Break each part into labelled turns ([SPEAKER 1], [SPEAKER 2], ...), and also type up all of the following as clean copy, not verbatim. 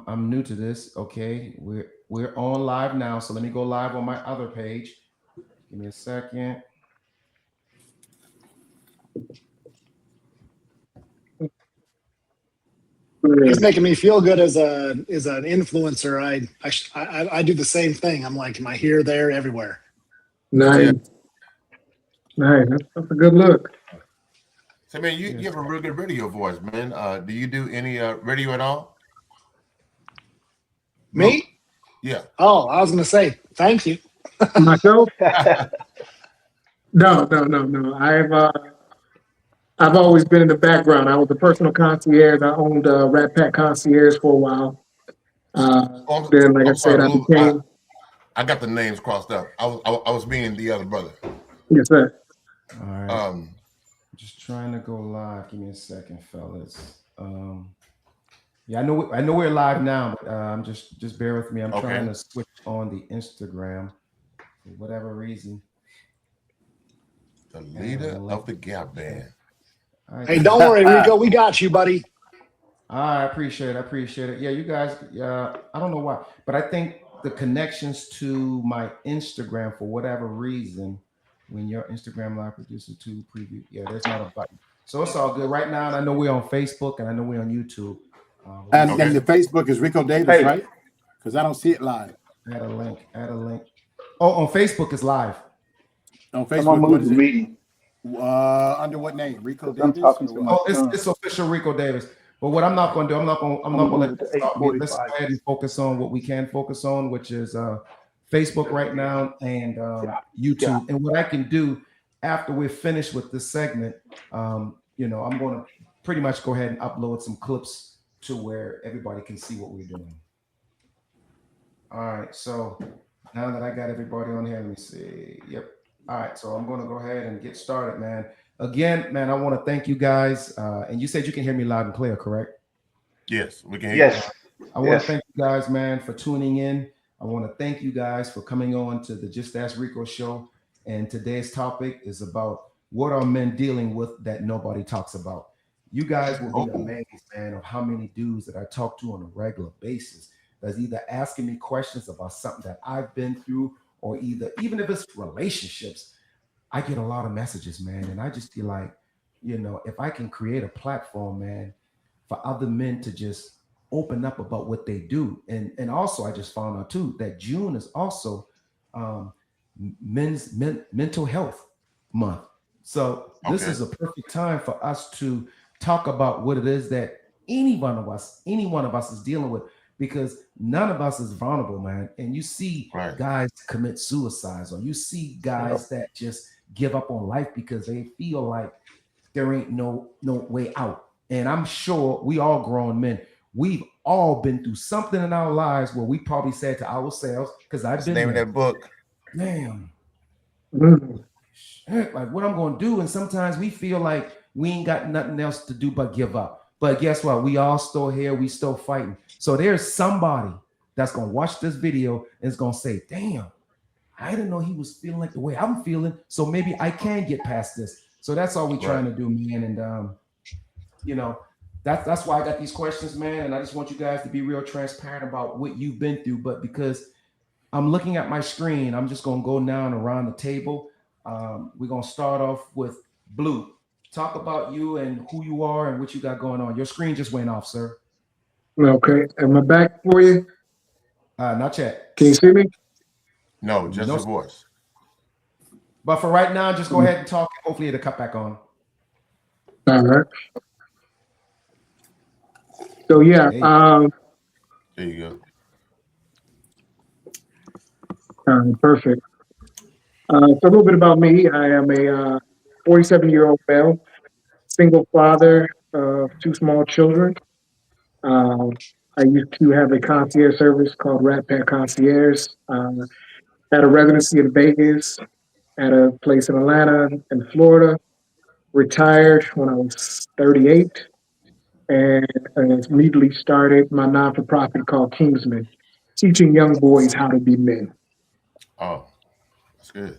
[SPEAKER 1] I'm new to this. Okay, we're on live now, so let me go live on my other page. Give me a second.
[SPEAKER 2] It's making me feel good as an influencer. I do the same thing. I'm like, am I here, there, everywhere?
[SPEAKER 3] Nice, nice. That's a good look.
[SPEAKER 4] So, man, you have a real good radio voice, man. Do you do any radio at all?
[SPEAKER 2] Me?
[SPEAKER 4] Yeah.
[SPEAKER 2] Oh, I was gonna say thank you.
[SPEAKER 3] Myself? No. I've always been in the background. I was a personal concierge. I owned Rat Pack Concierge for a while. Then, like I said, I became.
[SPEAKER 4] I got the names crossed up. I was meaning the other brother.
[SPEAKER 3] Yes, sir.
[SPEAKER 1] All right. Just trying to go live. Give me a second, fellas. Yeah, I know we're live now, but just bear with me. I'm trying to switch on the Instagram for whatever reason.
[SPEAKER 4] The leader of the Gap Band.
[SPEAKER 1] Right.
[SPEAKER 2] Hey, don't worry, Rico. We got you, buddy.
[SPEAKER 1] I appreciate it. Yeah, you guys. I don't know why, but I think the connections to my Instagram for whatever reason, when your Instagram live producer to preview, there's not a button, so it's all good right now. And I know we're on Facebook and I know we're on YouTube.
[SPEAKER 5] And the Facebook is Rico Davis, right? Because I don't see it live.
[SPEAKER 1] Add a link. Oh, on Facebook it's live.
[SPEAKER 5] On Facebook, what is it? Under what name? Rico Davis?
[SPEAKER 1] It's official Rico Davis. But what I'm not going to do, I'm not going to let this stop me. Let's go ahead and focus on what we can focus on, which is Facebook right now and YouTube. And what I can do after we're finished with this segment, I'm going to pretty much go ahead and upload some clips to where everybody can see what we're doing. All right. So now that I got everybody on here, let me see. Yep. All right. So I'm going to go ahead and get started, man. Again, man, I want to thank you guys. And you said you can hear me loud and clear, correct?
[SPEAKER 4] Yes, we can hear
[SPEAKER 1] you. I want to thank you guys, man, for tuning in. I want to thank you guys for coming on to the Just Ask Rico show. And today's topic is about what are men dealing with that nobody talks about. You guys will be amazed, man, of how many dudes that I talk to on a regular basis that's either asking me questions about something that I've been through, or even if it's relationships. I get a lot of messages, man, and I just feel like, if I can create a platform, man, for other men to just open up about what they do. And also I just found out too that June is also men's mental health month. So this is a perfect time for us to talk about what it is that any one of us is dealing with, because none of us is vulnerable, man. And you see guys commit suicides, or you see guys that just give up on life because they feel like there ain't no way out. And I'm sure we all grown men, we've all been through something in our lives where we probably said to ourselves, because I've been
[SPEAKER 4] naming that book,
[SPEAKER 1] damn, shit, like what I'm gonna do. And sometimes we feel like we ain't got nothing else to do but give up. But guess what? We all still here, we still fighting. So there's somebody that's gonna watch this video and is gonna say, damn, I didn't know he was feeling like the way I'm feeling. So maybe I can get past this. So that's all we're trying to do, man. And that's why I got these questions, man. And I just want you guys to be real transparent about what you've been through. But because I'm looking at my screen, I'm just gonna go down around the table. We're gonna start off with Blue. Talk about you and who you are and what you got going on. Your screen just went off, sir.
[SPEAKER 3] Okay. Am I back for you?
[SPEAKER 1] Not yet.
[SPEAKER 3] Can you see me?
[SPEAKER 4] No, just your voice.
[SPEAKER 1] But for right now, just go ahead and talk. Hopefully it'll cut back on.
[SPEAKER 3] All right. So yeah,
[SPEAKER 4] there you
[SPEAKER 3] go. Perfect. So a little bit about me. I am a 47-year-old male, single father of 2 small children. I used to have a concierge service called Rat Pack Concierge. Had a residency in Vegas, at a place in Atlanta and Florida. Retired when I was 38, and immediately started my non-for-profit called Kingsman, teaching young boys how to be men.
[SPEAKER 4] Oh, that's good.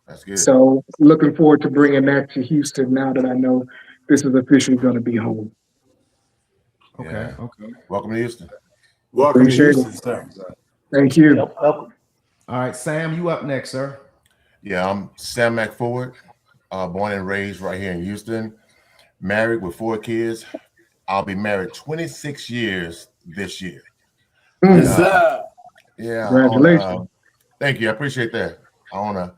[SPEAKER 4] That's good.
[SPEAKER 3] So looking forward to bringing that to Houston now that I know this is officially going to be home.
[SPEAKER 1] Okay.
[SPEAKER 4] Welcome to Houston.
[SPEAKER 5] Welcome to
[SPEAKER 3] Appreciate
[SPEAKER 5] Houston,
[SPEAKER 3] it.
[SPEAKER 5] sir.
[SPEAKER 3] Thank you.
[SPEAKER 6] Welcome.
[SPEAKER 1] All right, Sam, you up next, sir.
[SPEAKER 4] Yeah, I'm Sam McFord, born and raised right here in Houston, married with 4 kids. I'll be married 26 years this year.
[SPEAKER 3] Mm.
[SPEAKER 5] Yes, sir.
[SPEAKER 4] Yeah.
[SPEAKER 3] Congratulations.
[SPEAKER 4] Thank you. I appreciate that. I own a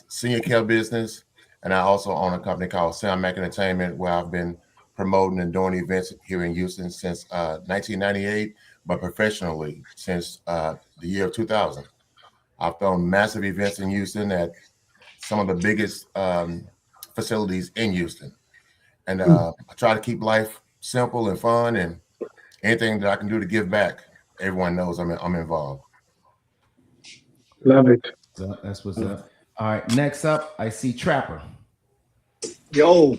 [SPEAKER 4] senior care business, and I also own a company called Sam Mac Entertainment, where I've been promoting and doing events here in Houston since 1998, but professionally since the year of 2000. I've thrown massive events in Houston at some of the biggest facilities in Houston. And I try to keep life simple and fun, and anything that I can do to give back, everyone knows I'm involved.
[SPEAKER 3] Love it.
[SPEAKER 1] That's what's up. All right, next up, I see Trapper.
[SPEAKER 2] Yo,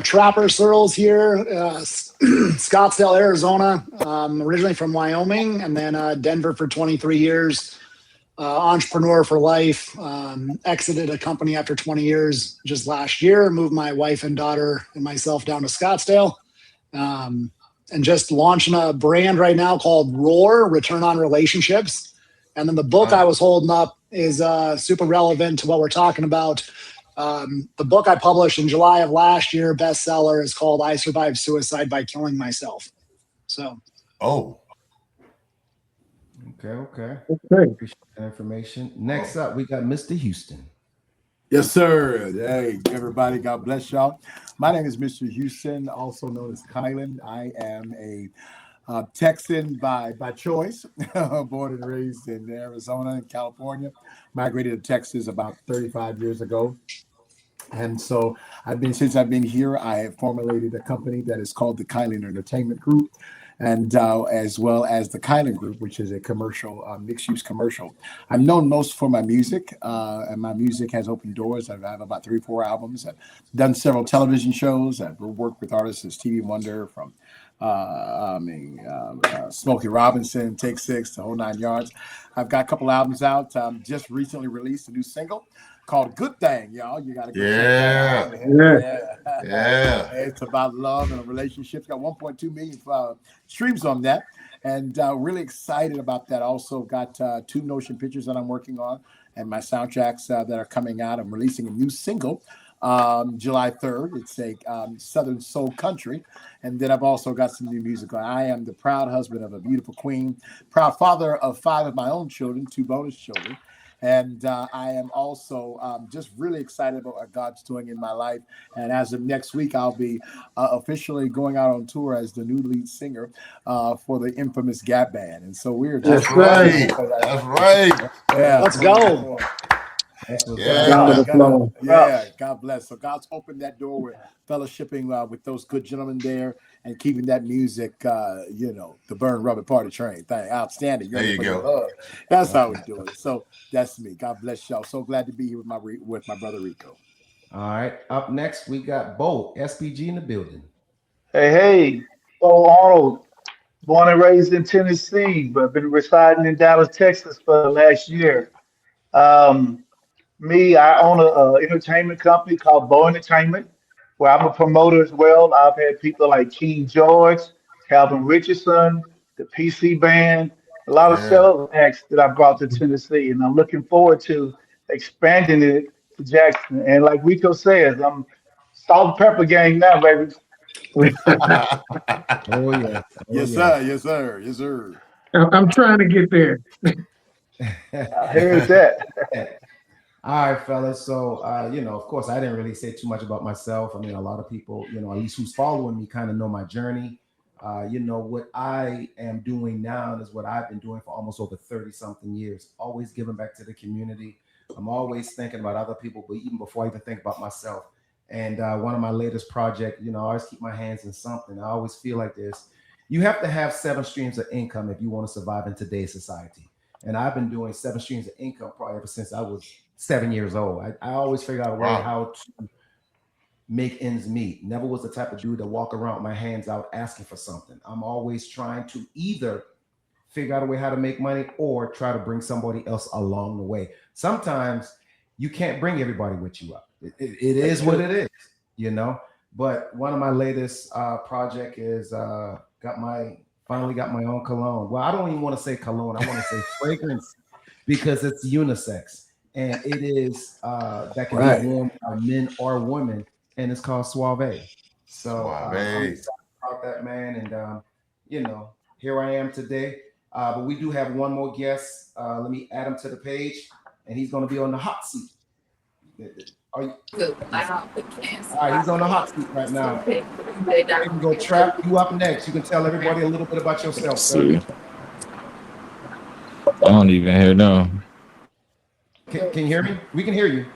[SPEAKER 2] Trapper Searles here, Scottsdale, Arizona. Originally from Wyoming, and then Denver for 23 years. Entrepreneur for life. Exited a company after 20 years just last year. Moved my wife and daughter and myself down to Scottsdale. And just launching a brand right now called Roar, Return on Relationships. And then the book I was holding up is super relevant to what we're talking about. The book I published in July of last year, bestseller, is called I Survived Suicide by Killing Myself. So.
[SPEAKER 4] Oh.
[SPEAKER 1] Okay.
[SPEAKER 3] Okay.
[SPEAKER 1] That information. Next up, we got Mr. Houston.
[SPEAKER 5] Yes, sir. Hey, everybody. God bless y'all. My name is Mr. Houston, also known as Kylan. I am a Texan by choice, born and raised in Arizona and California. Migrated to Texas about 35 years ago. And so since I've been here, I have formulated a company that is called the Kylan Entertainment Group, and as well as the Kylan Group, which is a commercial, mixed-use commercial. I'm known most for my music, and my music has opened doors. I have about 3 or 4 albums. I've done several television shows. I've worked with artists as Stevie Wonder, from Smokey Robinson, Take 6, the whole 9 yards. I've got a couple albums out. Just recently released a new single called Good Thing, y'all. You got to go check that out. Yeah. It's about love and relationships. Got 1.2 million streams on that. And really excited about that. Also got 2 motion pictures that I'm working on, and my soundtracks that are coming out. I'm releasing a new single July 3rd. It's a Southern Soul Country. And then I've also got some new music. I am the proud husband of a beautiful queen, proud father of 5 of my own children, 2 bonus children. And I am also just really excited about what God's doing in my life. And as of next week, I'll be officially going out on tour as the new lead singer for the infamous Gap Band. And so we're just
[SPEAKER 4] That's right.
[SPEAKER 5] Yeah,
[SPEAKER 2] let's go.
[SPEAKER 5] God bless. So God's opened that door with fellowshipping with those good gentlemen there, and keeping that music, the Burn Rubber Party Train thing outstanding.
[SPEAKER 4] There you go.
[SPEAKER 5] That's how we do it. So that's me. God bless y'all. So glad to be here with my brother Rico.
[SPEAKER 1] All right. Up next, we got Bo, SPG in the building.
[SPEAKER 6] Hey, Bo Arnold, born and raised in Tennessee, but been residing in Dallas, Texas for the last year. I own an entertainment company called Bo Entertainment, where I'm a promoter as well. I've had people like King George, Calvin Richardson, the PC Band, a lot of sales acts that I brought to Tennessee, and I'm looking forward to expanding it to Jackson. And like Rico says, I'm salt and pepper gang now, baby.
[SPEAKER 5] Yes, sir.
[SPEAKER 3] I'm trying to get there.
[SPEAKER 6] I heard that.
[SPEAKER 1] All right, fellas. So, of course, I didn't really say too much about myself. I mean, a lot of people, at least who's following me, kind of know my journey. What I am doing now is what I've been doing for almost over 30-something years, always giving back to the community. I'm always thinking about other people, but even before I even think about myself. And one of my latest projects, I always keep my hands in something. I always feel like this. You have to have 7 streams of income if you want to survive in today's society. And I've been doing 7 streams of income probably ever since I was 7 years old. I always figured out a way how to make ends meet. Never was the type of dude to walk around with my hands out asking for something. I'm always trying to either figure out a way how to make money or try to bring somebody else along the way. Sometimes you can't bring everybody with you up. It is what it is, But one of my latest project is got my Finally got my own cologne. Well, I don't even want to say cologne. I want to say fragrance because it's unisex and it is that can
[SPEAKER 5] Right.
[SPEAKER 1] be worn by men or women, and it's called Suave. So I'm
[SPEAKER 4] Suave.
[SPEAKER 1] excited about that, man. And you know, here I am today. But we do have one more guest. Let me add him to the page, and he's going to be on the hot seat. Are you? All right, he's on the hot seat right now. We can go Trap. You up next. You can tell everybody a little bit about yourself, sir.
[SPEAKER 7] I don't even hear them.
[SPEAKER 1] Can you hear me? We can hear you.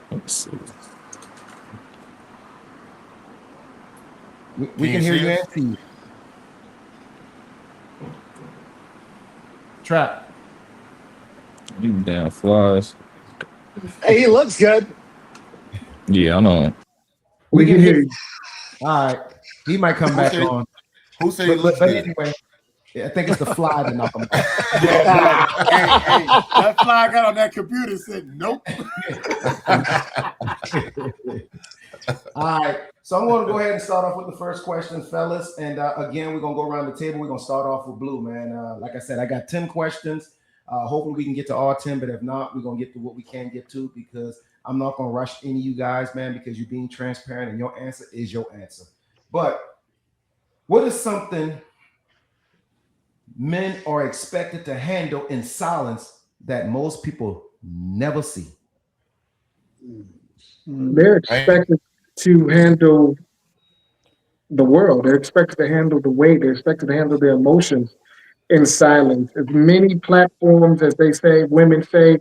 [SPEAKER 1] We can hear you and see you. Trap.
[SPEAKER 7] You damn flies.
[SPEAKER 2] Hey, he looks good.
[SPEAKER 7] Yeah, I know.
[SPEAKER 3] We can hear you.
[SPEAKER 1] All right. He might come back on.
[SPEAKER 4] Who said?
[SPEAKER 1] But anyway, I think it's the fly that knocked him out.
[SPEAKER 5] Hey, that fly got on that computer and said, nope.
[SPEAKER 1] All right. So I'm going to go ahead and start off with the first question, fellas. And again, we're going to go around the table. We're going to start off with Blue, man. Like I said, I got 10 questions. Hopefully we can get to all 10, but if not, we're going to get to what we can get to because I'm not going to rush any of you guys, man, because you're being transparent and your answer is your answer. But what is something men are expected to handle in silence that most people never see?
[SPEAKER 3] They're expected to handle the world. They're expected to handle the weight. They're expected to handle their emotions in silence. As many platforms, as they say, women say,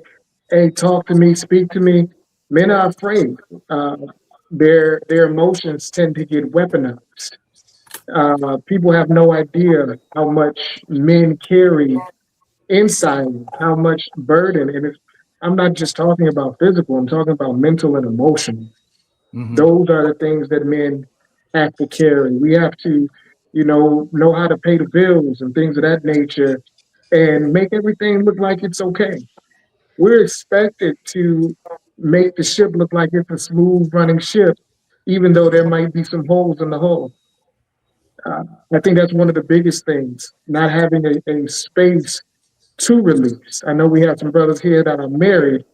[SPEAKER 3] hey, talk to me, speak to me. Men are afraid. Their emotions tend to get weaponized. People have no idea how much men carry in silence, how much burden. And I'm not just talking about physical, I'm talking about mental and emotional.
[SPEAKER 1] Mm-hmm.
[SPEAKER 3] Those are the things that men have to carry. We have to, know how to pay the bills and things of that nature and make everything look like it's okay. We're expected to make the ship look like it's a smooth running ship, even though there might be some holes in the hull. I think that's one of the biggest things, not having a space to release. I know we have some brothers here that are married,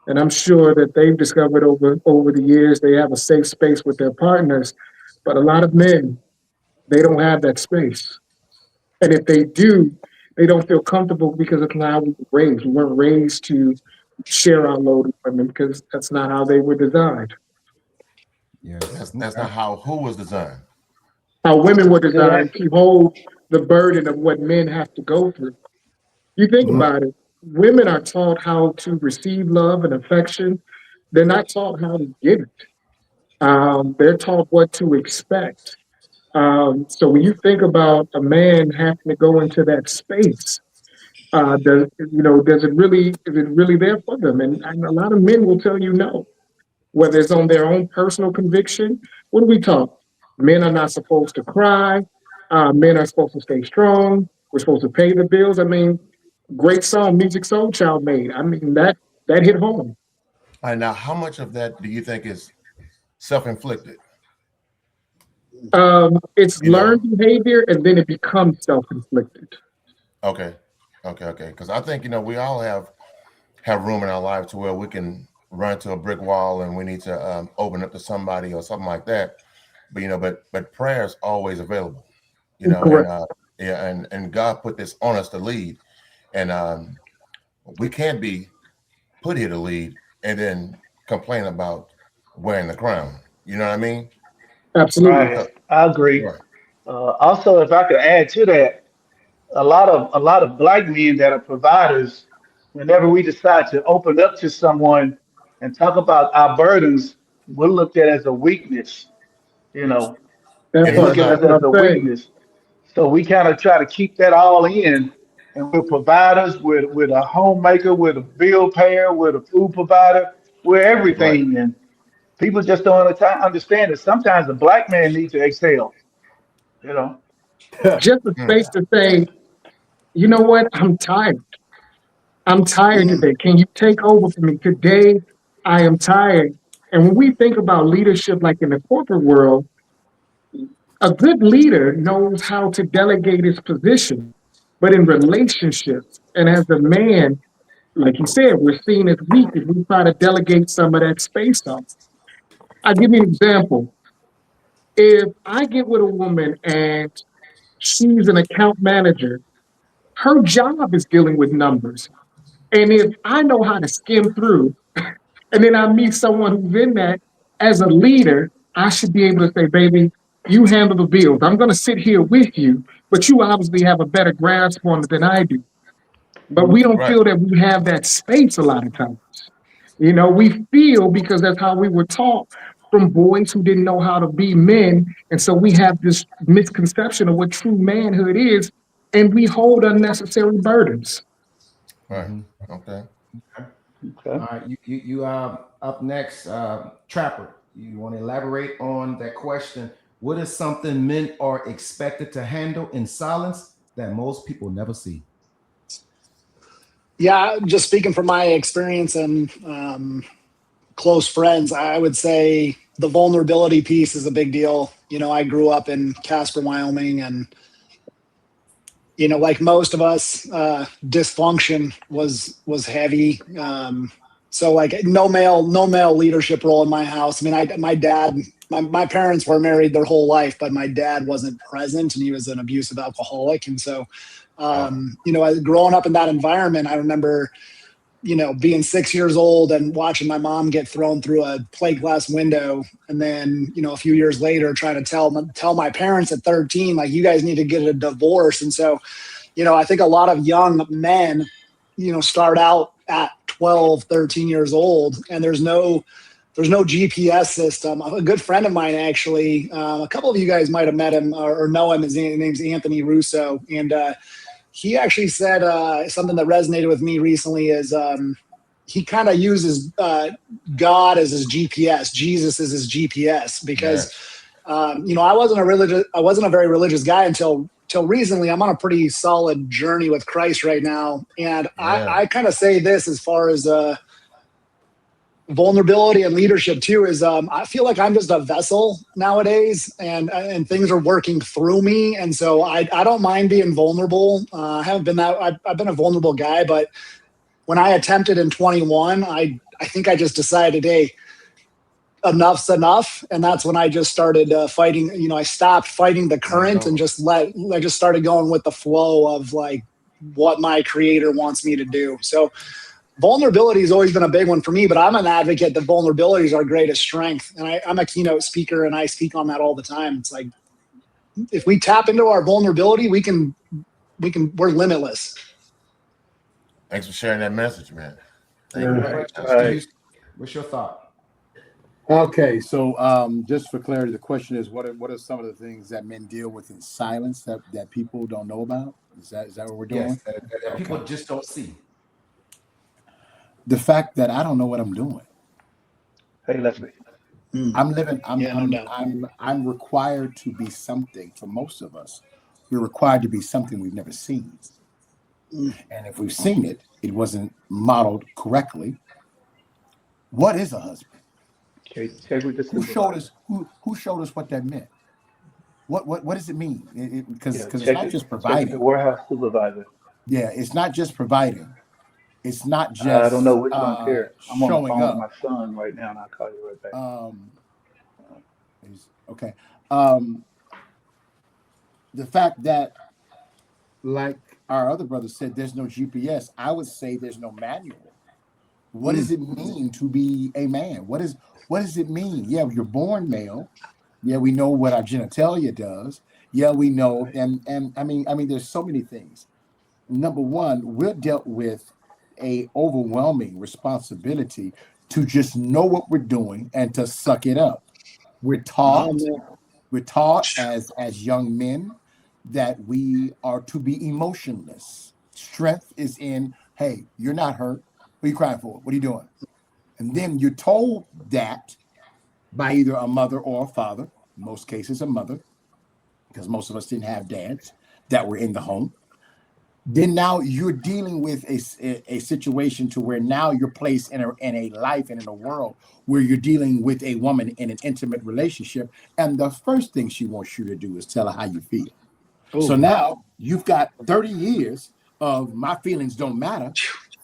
[SPEAKER 3] and I'm sure that they've discovered over the years they have a safe space with their partners. But a lot of men, they don't have that space. And if they do, they don't feel comfortable because of how we were raised. We weren't raised to share our load with women because that's not how they were designed.
[SPEAKER 1] Yeah,
[SPEAKER 4] That's not how who was designed.
[SPEAKER 3] How women were designed to hold the burden of what men have to go through. You think about it, women are taught how to receive love and affection. They're not taught how to give it. They're taught what to expect. So when you think about a man having to go into that space, is it really there for them? And a lot of men will tell you no, whether it's on their own personal conviction. What do we talk? Men are not supposed to cry. Men are supposed to stay strong. We're supposed to pay the bills. I mean, great song, Music Soul Child made. I mean, that hit home.
[SPEAKER 4] All right, now, how much of that do you think is self-inflicted?
[SPEAKER 3] It's learned behavior, and then it becomes self-inflicted.
[SPEAKER 4] Okay. Because I think we all have room in our life to where we can run to a brick wall and we need to open up to somebody or something like that. But prayer is always available. And God put this on us to lead, and we can't be put here to lead and then complain about wearing the crown. You know what I mean?
[SPEAKER 3] Absolutely.
[SPEAKER 6] Right. I agree.
[SPEAKER 4] Right.
[SPEAKER 6] Also, if I could add to that, a lot of black men that are providers, whenever we decide to open up to someone and talk about our burdens, we're looked at as a weakness. They look at us as a weakness. So we kind of try to keep that all in, and we're providers, we're a homemaker, we're a bill payer, we're a food provider, we're everything. Right. And people just don't understand that sometimes a black man needs to exhale.
[SPEAKER 3] Just a space to say, you know what? I'm tired. I'm tired today. Can you take over for me? Today, I am tired. And when we think about leadership, like in the corporate world, a good leader knows how to delegate his position. But in relationships, and as a man, like you said, we're seen as weak if we try to delegate some of that space up. I'll give you an example. If I get with a woman and she's an account manager, her job is dealing with numbers. And if I know how to skim through, and then I meet someone who's in that as a leader, I should be able to say, baby, you handle the bills. I'm going to sit here with you, but you obviously have a better grasp on it than I do. But we don't
[SPEAKER 4] Right.
[SPEAKER 3] feel that we have that space a lot of times. You know, we feel because that's how we were taught from boys who didn't know how to be men. And so we have this misconception of what true manhood is, and we hold unnecessary burdens.
[SPEAKER 4] Right. Okay.
[SPEAKER 6] Okay.
[SPEAKER 1] All right, you up next, Trapper. You want to elaborate on that question? What is something men are expected to handle in silence that most people never see?
[SPEAKER 2] Yeah, just speaking from my experience and close friends, I would say the vulnerability piece is a big deal. You know, I grew up in Casper, Wyoming, and you know, like most of us, dysfunction was heavy. So like no male leadership role in my house. I mean, my parents were married their whole life, but my dad wasn't present, and he was an abusive alcoholic. And so, you know, growing up in that environment, I remember, you know, being 6 years old and watching my mom get thrown through a plate glass window. And then, you know, a few years later, trying to tell my parents at 13, like, you guys need to get a divorce. And so, you know, I think a lot of young men, you know, start out at 12, 13 years old, and there's no GPS system. A good friend of mine, actually, a couple of you guys might have met him or know him. His name's Anthony Russo. And, he actually said something that resonated with me recently is he kind of uses God as his GPS, Jesus as his GPS, because you know, I wasn't a very religious guy until recently. I'm on a pretty solid journey with Christ right now, and I kind of say this as far as vulnerability and leadership too is I feel like I'm just a vessel nowadays, and things are working through me, and so I don't mind being vulnerable. I haven't been I've been a vulnerable guy, but when I attempted in 21, I think I just decided, hey, enough's enough, and that's when I just started fighting. You know, I stopped fighting the current and I just started going with the flow of like what my creator wants me to do. So vulnerability has always been a big one for me, but I'm an advocate that vulnerability is our greatest strength. And I'm a keynote speaker, and I speak on that all the time. It's like, if we tap into our vulnerability, we're limitless.
[SPEAKER 4] Thanks for sharing that message, man.
[SPEAKER 1] What's your thought?
[SPEAKER 5] Okay, so just for clarity, the question is, what are some of the things that men deal with in silence that people don't know about? Is that what we're doing?
[SPEAKER 1] Yes, that people just don't see.
[SPEAKER 5] The fact that I don't know what I'm doing.
[SPEAKER 6] Hey, Leslie.
[SPEAKER 5] I'm living.
[SPEAKER 2] No doubt.
[SPEAKER 5] I'm required to be something. For most of us, we're required to be something we've never seen. And if we've seen it, it wasn't modeled correctly. What is a husband?
[SPEAKER 6] Okay, check with this.
[SPEAKER 5] Who showed us? Who showed us what that meant? What does it mean? Because it's not just providing.
[SPEAKER 6] The warehouse supervisor.
[SPEAKER 5] Yeah, it's not just providing. It's not just.
[SPEAKER 6] I don't know which one here. I'm on the
[SPEAKER 5] showing
[SPEAKER 6] phone
[SPEAKER 5] up.
[SPEAKER 6] with my son right now, and I'll call you right back.
[SPEAKER 5] Okay. The fact that, like our other brother said, there's no GPS. I would say there's no manual. What does it mean to be a man? What does it mean? Yeah, you're born male. Yeah, we know what our genitalia does. Yeah, we know, and I mean, there's so many things. Number one, we're dealt with a overwhelming responsibility to just know what we're doing and to suck it up. We're taught as young men that we are to be emotionless. Strength is in, hey, you're not hurt. What are you crying for? What are you doing? And then you're told that by either a mother or a father, in most cases a mother, because most of us didn't have dads that were in the home. Then now you're dealing with a situation to where now you're placed in a life and in a world where you're dealing with a woman in an intimate relationship. And the first thing she wants you to do is tell her how you feel. So now you've got 30 years of my feelings don't matter,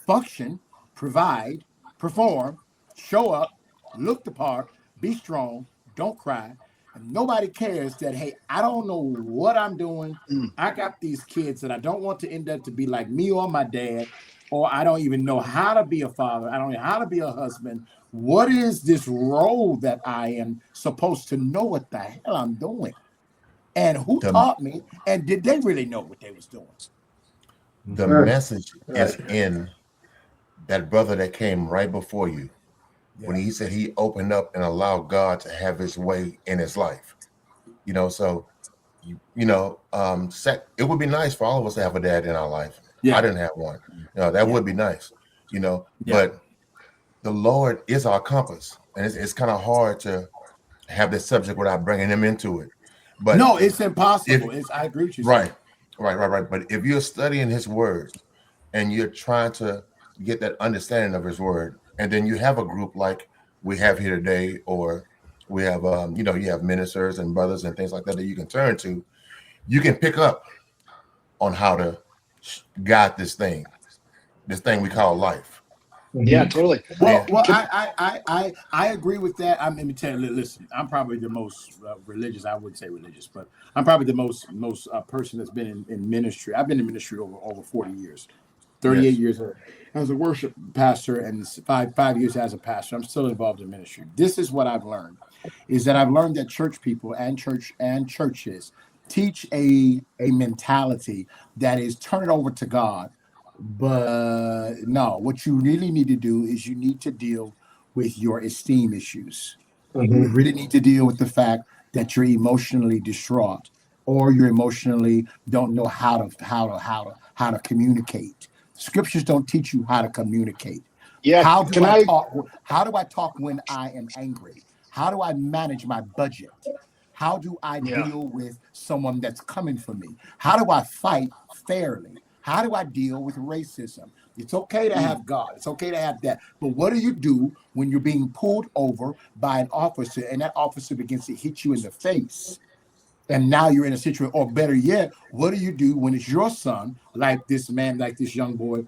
[SPEAKER 5] function, provide, perform, show up, look the part, be strong, don't cry. And nobody cares that, hey, I don't know what I'm doing. I got these kids that I don't want to end up to be like me or my dad, or I don't even know how to be a father. I don't know how to be a husband. What is this role that I am supposed to know what the hell I'm doing? And who taught me? And did they really know what they was doing?
[SPEAKER 4] The message is in that brother that came right before you. When he said he opened up and allowed God to have his way in his life, so, it would be nice for all of us to have a dad in our life. I didn't have one. That would be nice, but the Lord is our compass. And it's kind of hard to have this subject without bringing him into it. But
[SPEAKER 5] no, it's impossible. I agree with you.
[SPEAKER 4] Right. But if you're studying his word and you're trying to get that understanding of his word, and then you have a group like we have here today, or we have, you have ministers and brothers and things like that you can turn to, you can pick up on how to guide this thing we call life.
[SPEAKER 2] Yeah, totally.
[SPEAKER 5] Well, I agree with that. Let me tell you, listen, I'm probably the most religious. I wouldn't say religious, but I'm probably the most person that's been in ministry. I've been in ministry over 40 years, 38 years as a worship pastor, and five years as a pastor. I'm still involved in ministry. This is what I've learned, is that I've learned that church people and churches teach a mentality that is turn it over to God. But no, what you really need to do is you need to deal with your esteem issues. You really need to deal with the fact that you're emotionally distraught, or you emotionally don't know how to communicate. Scriptures don't teach you how to communicate.
[SPEAKER 2] Yeah.
[SPEAKER 5] How do I talk when I am angry? How do I manage my budget? How do I deal with someone that's coming for me? How do I fight fairly? How do I deal with racism? It's okay to have God. It's okay to have that. But what do you do when you're being pulled over by an officer and that officer begins to hit you in the face? And now you're in a situation, or better yet, what do you do when it's your son, like this man, like this young boy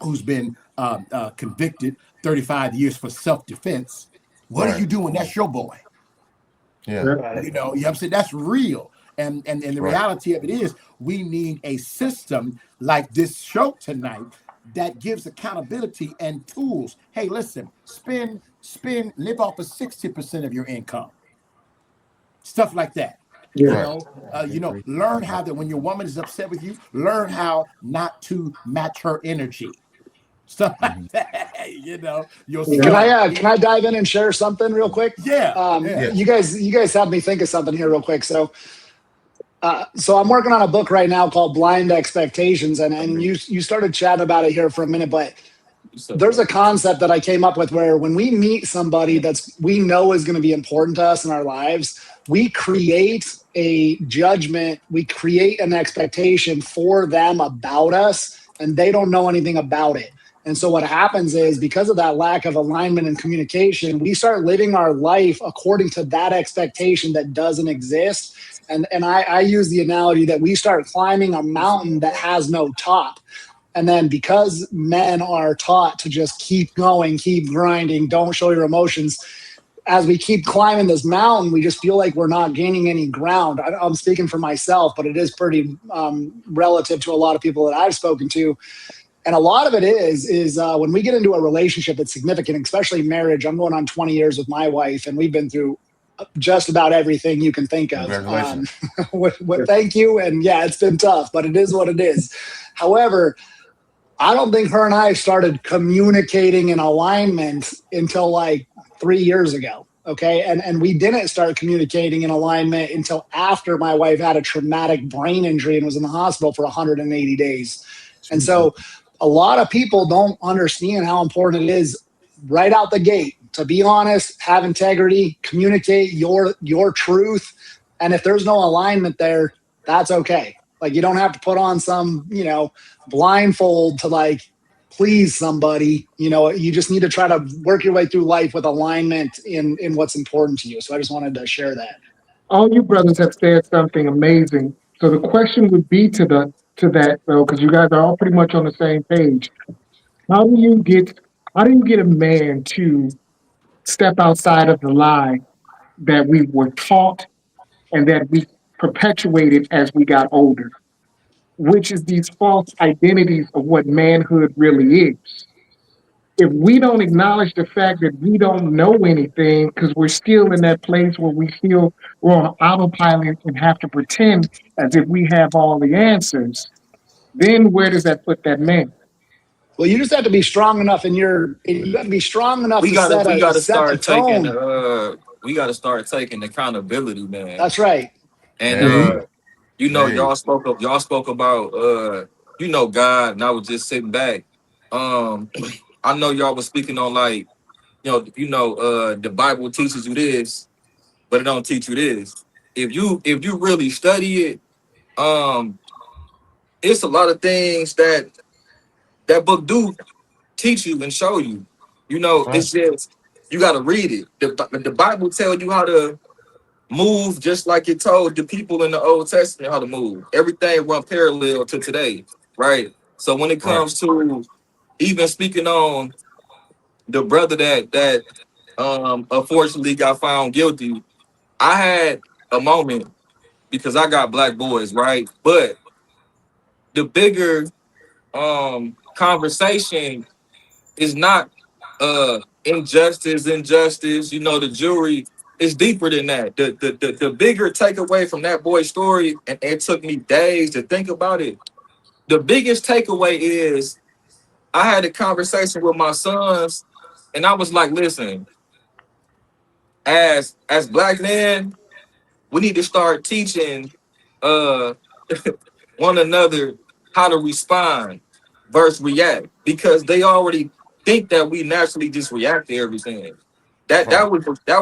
[SPEAKER 5] who's been convicted 35 years for self-defense? What do you do when that's your boy?
[SPEAKER 4] Yeah.
[SPEAKER 5] You know what I'm saying? That's real. And the reality of it is we need a system like this show tonight that gives accountability and tools. Hey, listen, live off of 60% of your income. Stuff like that. Learn how that when your woman is upset with you, learn how not to match her energy. Stuff like that,
[SPEAKER 2] Can I dive in and share something real quick? You guys have me think of something here real quick. So I'm working on a book right now called Blind Expectations, and you started chatting about it here for a minute, but there's a concept that I came up with where when we meet somebody we know is going to be important to us in our lives, we create a judgment, we create an expectation for them about us, and they don't know anything about it. And so what happens is, because of that lack of alignment and communication, we start living our life according to that expectation that doesn't exist. And I use the analogy that we start climbing a mountain that has no top. And then because men are taught to just keep going, keep grinding, don't show your emotions, as we keep climbing this mountain, we just feel like we're not gaining any ground. I'm speaking for myself, but it is pretty relative to a lot of people that I've spoken to. And a lot of it is when we get into a relationship that's significant, especially marriage. I'm going on 20 years with my wife, and we've been through just about everything you can think of.
[SPEAKER 4] Congratulations.
[SPEAKER 2] Thank you. And yeah, it's been tough, but it is what it is. However, I don't think her and I started communicating in alignment until like 3 years ago. Okay. And we didn't start communicating in alignment until after my wife had a traumatic brain injury and was in the hospital for 180 days. And so a lot of people don't understand how important it is right out the gate to be honest, have integrity, communicate your truth. And if there's no alignment there, that's okay. Like, you don't have to put on some, blindfold to like please somebody. You just need to try to work your way through life with alignment in what's important to you. So I just wanted to share that.
[SPEAKER 3] All you brothers have said something amazing. So the question would be to that though, because you guys are all pretty much on the same page. How do you get a man to step outside of the lie that we were taught and that we perpetuated as we got older, which is these false identities of what manhood really is? If we don't acknowledge the fact that we don't know anything because we're still in that place where we feel we're on autopilot and have to pretend as if we have all the answers, then where does that put that man?
[SPEAKER 2] Well, you just have to be strong enough you have to be strong enough
[SPEAKER 7] We
[SPEAKER 2] to
[SPEAKER 7] gotta
[SPEAKER 2] set the
[SPEAKER 7] start taking
[SPEAKER 2] tone.
[SPEAKER 7] we gotta start taking accountability, man.
[SPEAKER 2] That's right.
[SPEAKER 7] And
[SPEAKER 4] Hey, hey.
[SPEAKER 7] y'all spoke about God, and I was just sitting back. I know y'all was speaking on like, the Bible teaches you this, but it don't teach you this. If you really study it, it's a lot of things that book do teach you and show you. It's just you got to read it. The Bible tells you how to move just like it told the people in the Old Testament how to move. Everything run parallel to today, right? So when it comes to even speaking on the brother that unfortunately got found guilty, I had a moment because I got black boys, right? But the bigger conversation is not injustice. The jury is deeper than that. The bigger takeaway from that boy's story, and it took me days to think about it. The biggest takeaway is I had a conversation with my sons, and I was like, listen, as black men, we need to start teaching one another how to respond versus react, because they already think that we naturally just react to everything. That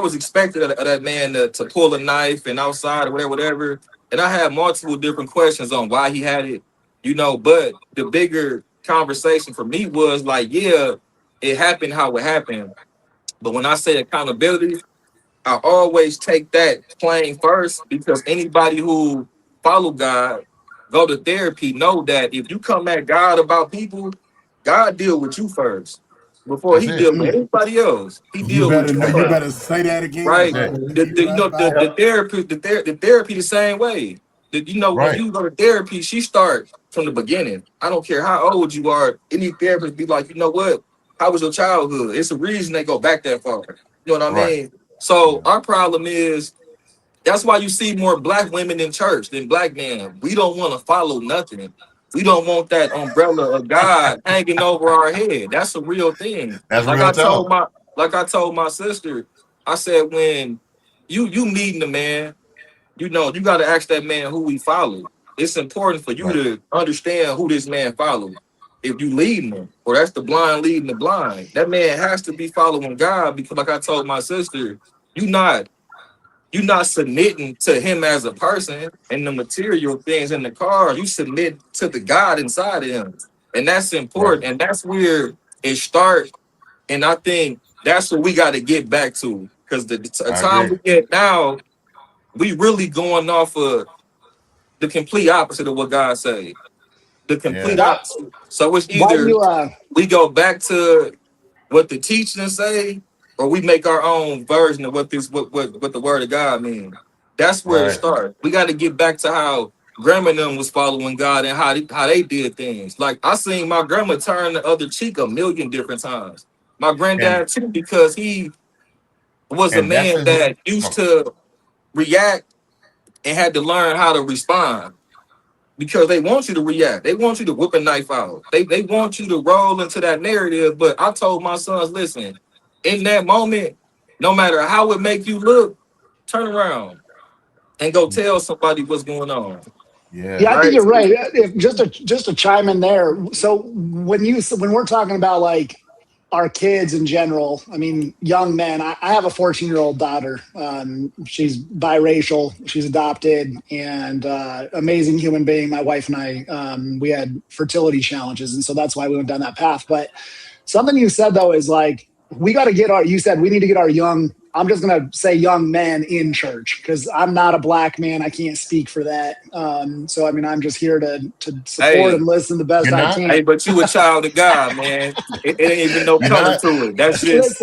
[SPEAKER 7] was expected of that man to pull a knife and outside or whatever. And I had multiple different questions on why he had it, But the bigger conversation for me was like, yeah, it happened how it happened. But when I say accountability, I always take that plane first, because anybody who follow God, go to therapy, know that if you come at God about people, God deal with you first before
[SPEAKER 4] That's
[SPEAKER 7] he
[SPEAKER 4] it.
[SPEAKER 7] deal with anybody else. He
[SPEAKER 5] You
[SPEAKER 7] deal with you first,
[SPEAKER 5] better say that again.
[SPEAKER 7] right?
[SPEAKER 4] That's
[SPEAKER 7] The therapy, the therapy the same way. When
[SPEAKER 4] Right.
[SPEAKER 7] you go to therapy, she start from the beginning. I don't care how old you are. Any therapist be like, you know what? How was your childhood? It's a reason they go back that far. You know what I
[SPEAKER 4] Right.
[SPEAKER 7] mean? So our problem is that's why you see more black women in church than black men. We don't want to follow nothing. We don't want that umbrella of God hanging over our head. That's a real thing.
[SPEAKER 4] That's
[SPEAKER 7] Like
[SPEAKER 4] real
[SPEAKER 7] I told
[SPEAKER 4] talk.
[SPEAKER 7] my sister, I said, when you meeting the man, you got to ask that man who he follow. It's important for you
[SPEAKER 4] Right.
[SPEAKER 7] to understand who this man follow. If you leading him, or that's the blind leading the blind, that man has to be following God, because like I told my sister, you not submitting to him as a person and the material things in the car. You submit to the God inside of him, and that's important.
[SPEAKER 4] Right.
[SPEAKER 7] And that's where it starts. And I think that's what we got to get back to, because the
[SPEAKER 4] I
[SPEAKER 7] time
[SPEAKER 4] agree.
[SPEAKER 7] we get now, we really going off of the complete opposite of what God say. The complete
[SPEAKER 4] Yeah.
[SPEAKER 2] That
[SPEAKER 7] opposite. So it's
[SPEAKER 2] why
[SPEAKER 7] either
[SPEAKER 2] you
[SPEAKER 7] we go back to what the teachings say, or we make our own version of what the word of God means. That's where it
[SPEAKER 4] Right.
[SPEAKER 7] starts. We got to get back to how grandma and them was following God, and how they did things. Like I seen my grandma turn the other cheek a million different times. My
[SPEAKER 4] And
[SPEAKER 7] granddad too, because he was a
[SPEAKER 4] that's
[SPEAKER 7] man
[SPEAKER 4] his.
[SPEAKER 7] that used to react and had to learn how to respond, because they want you to react. They want you to whip a knife out. They want you to roll into that narrative. But I told my sons, listen, in that moment, no matter how it make you look, turn around and go tell somebody what's going on.
[SPEAKER 2] Yeah,
[SPEAKER 4] Yeah.
[SPEAKER 2] I think
[SPEAKER 7] Right?
[SPEAKER 2] you're right. If just to chime in there. So when we're talking about like our kids in general, I mean, young men. I have a 14-year-old daughter. She's biracial. She's adopted, and amazing human being. My wife and I, we had fertility challenges, and so that's why we went down that path. But something you said though is like we got to get our. You said we need to get our young I'm just going to say young men in church because I'm not a black man. I can't speak for that. So, I mean, I'm just here to support and listen the best I can.
[SPEAKER 7] Hey, but you a child of God, man. It ain't even no color to it. That's just,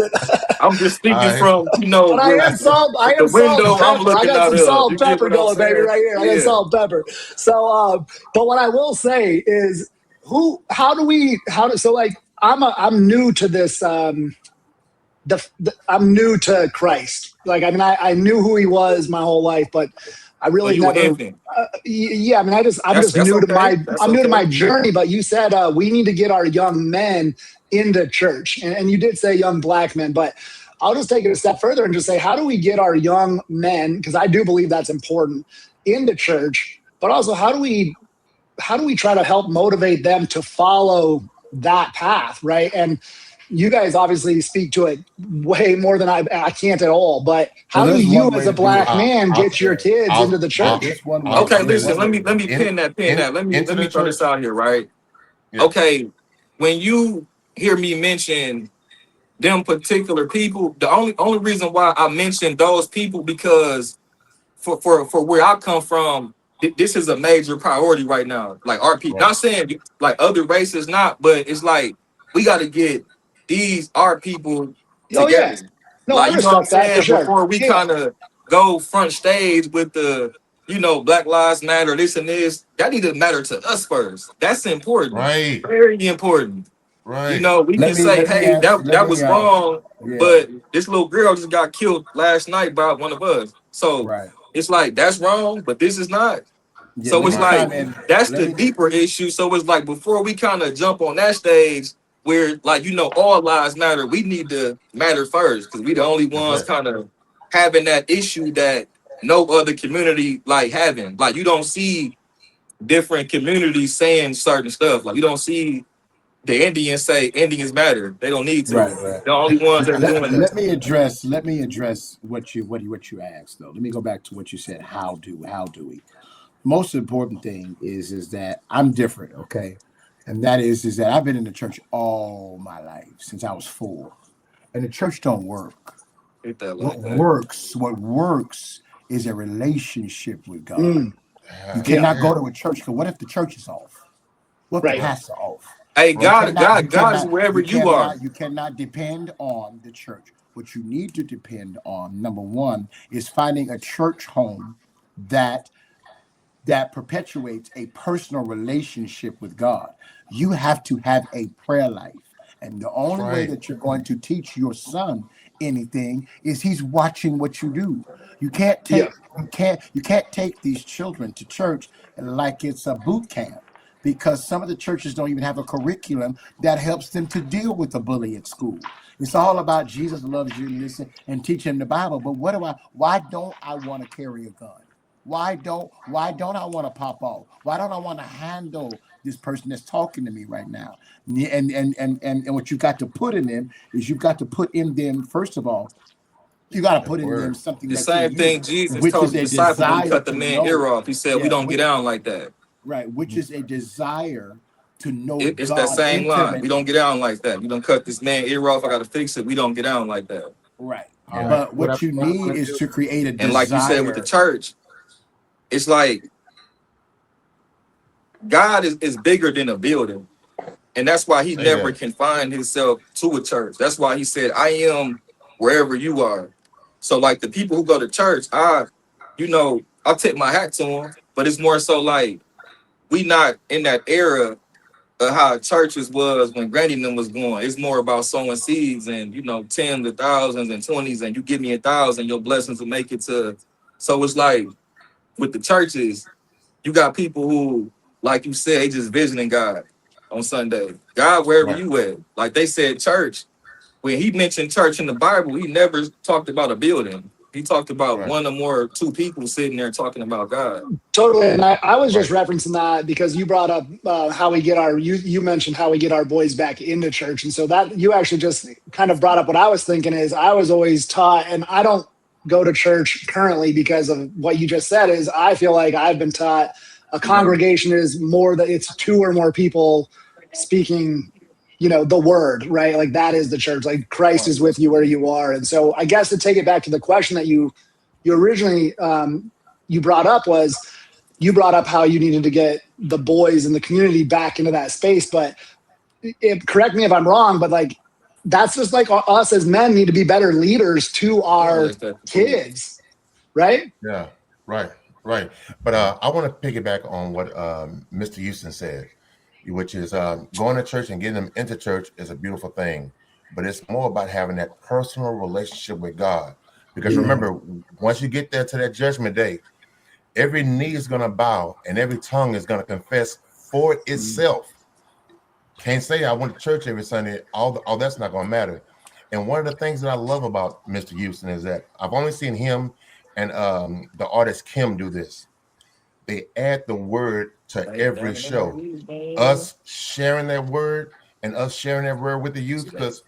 [SPEAKER 7] I'm just speaking from, you know,
[SPEAKER 2] but I am salt. I am
[SPEAKER 7] the window
[SPEAKER 2] salt
[SPEAKER 7] I'm
[SPEAKER 2] pepper.
[SPEAKER 7] looking
[SPEAKER 2] I got
[SPEAKER 7] out
[SPEAKER 2] some
[SPEAKER 7] of.
[SPEAKER 2] salt
[SPEAKER 7] You
[SPEAKER 2] and
[SPEAKER 7] get
[SPEAKER 2] pepper
[SPEAKER 7] what I'm
[SPEAKER 2] going, baby,
[SPEAKER 7] saying?
[SPEAKER 2] right here. I got salt and pepper. So, but what I will say is, so like, I'm new to this. I'm new to Christ. Like, I mean, I knew who he was my whole life, but I really
[SPEAKER 7] you an
[SPEAKER 2] never.
[SPEAKER 7] infant.
[SPEAKER 2] Yeah, I mean, I'm just
[SPEAKER 7] That's
[SPEAKER 2] new to
[SPEAKER 7] okay.
[SPEAKER 2] I'm new to my journey. But you said we need to get our young men into church, and you did say young black men, but I'll just take it a step further and just say, how do we get our young men? Because I do believe that's important into church, but also how do we try to help motivate them to follow that path, right? And you guys obviously speak to it way more than I can't at all. But how do you, as a black man, get your kids into the church?
[SPEAKER 7] Okay, listen. Let me pin that. Let me throw this out here, right? Yeah. Okay, when you hear me mention them particular people, the only reason why I mention those people because for where I come from, this is a major priority right now. Like our people, not saying like other races, not, but it's like we got to get our people together.
[SPEAKER 2] Yeah. No,
[SPEAKER 7] like,
[SPEAKER 2] I respect that for sure.
[SPEAKER 7] Before we kind of go front stage with the, Black Lives Matter, this and this, that need to matter to us first. That's important.
[SPEAKER 4] Right.
[SPEAKER 7] Very important.
[SPEAKER 4] Right.
[SPEAKER 7] We can say, hey, that was wrong, but this little girl just got killed last night by one of us. So it's like, that's wrong, but this is not. Yeah, so it's like, that's the deeper issue. So it's like, before we kind of jump on that stage where, like, all lives matter, we need to matter first because we the only ones kind of having that issue that no other community like having. Like, you don't see different communities saying certain stuff. Like, you don't see the Indians say Indians matter. They don't need to. Right. The only ones that are doing that.
[SPEAKER 5] Let me address what you asked though. Let me go back to what you said. How do we? Most important thing is that I'm different, okay? And that is that I've been in the church all my life since I was 4. And the church don't work. What works is a relationship with God. You cannot go to a church because what if the church is off? What if the pastor off?
[SPEAKER 7] Hey, God is wherever you are.
[SPEAKER 5] You cannot depend on the church. What you need to depend on, number one, is finding a church home that perpetuates a personal relationship with God. You have to have a prayer life. And the only way that you're going to teach your son anything is he's watching what you do. You can't take these children to church like it's a boot camp, because some of the churches don't even have a curriculum that helps them to deal with the bully at school. It's all about Jesus loves you, listen, and teach him the Bible. But why don't I want to carry a gun? Why don't I want to pop off? Why don't I want to handle this person that's talking to me right now? And what you got to put in them is you've got to put in them, first of all, you got to put in them something
[SPEAKER 7] the same thing Jesus told the disciples when he cut the man's ear off. He said, we don't get down like that.
[SPEAKER 5] Right, which is a desire to know
[SPEAKER 7] it's
[SPEAKER 5] God
[SPEAKER 7] that same
[SPEAKER 5] intimately.
[SPEAKER 7] line. We don't get down like that. You don't cut this man ear off. I got to fix it. We don't get down like that.
[SPEAKER 5] Right. But what you need is to create a desire.
[SPEAKER 7] And like you said with the church, it's like God is bigger than a building. And that's why he never confined himself to a church. That's why he said, I am wherever you are. So like the people who go to church, I'll tip my hat to them, but it's more so like we not in that era of how churches was when Granny and them was going. It's more about sowing seeds and, tens of thousands and 20s, and you give me 1,000, your blessings will make it to. So it's like with the churches, you got people who, like you said, they just visioning God on Sunday. God, wherever you at. Like they said church. When he mentioned church in the Bible, he never talked about a building. He talked about one or more, 2 people sitting there talking about God.
[SPEAKER 2] Totally. And I was just referencing that because you brought up how we get you mentioned how we get our boys back into church. And so that you actually just kind of brought up what I was thinking is I was always taught, and I don't go to church currently because of what you just said, is I feel like I've been taught a congregation is more that it's 2 or more people speaking the word, right? Like that is the church. Like Christ is with you where you are. And so I guess to take it back to the question that you originally you brought up was you brought up how you needed to get the boys in the community back into that space. But correct me if I'm wrong, but like that's just like us as men need to be better leaders to our kids, right?
[SPEAKER 4] Yeah, right. But I want to piggyback on what Mr. Houston said, which is going to church and getting them into church is a beautiful thing, but it's more about having that personal relationship with God. Because remember, once you get there to that judgment day, every knee is going to bow and every tongue is going to confess for itself. Can't say I went to church every Sunday. All that's not going to matter. And one of the things that I love about Mr. Houston is that I've only seen him and the artist Kim do this. They add the word to every show. Us sharing that word and us sharing that word with the youth, because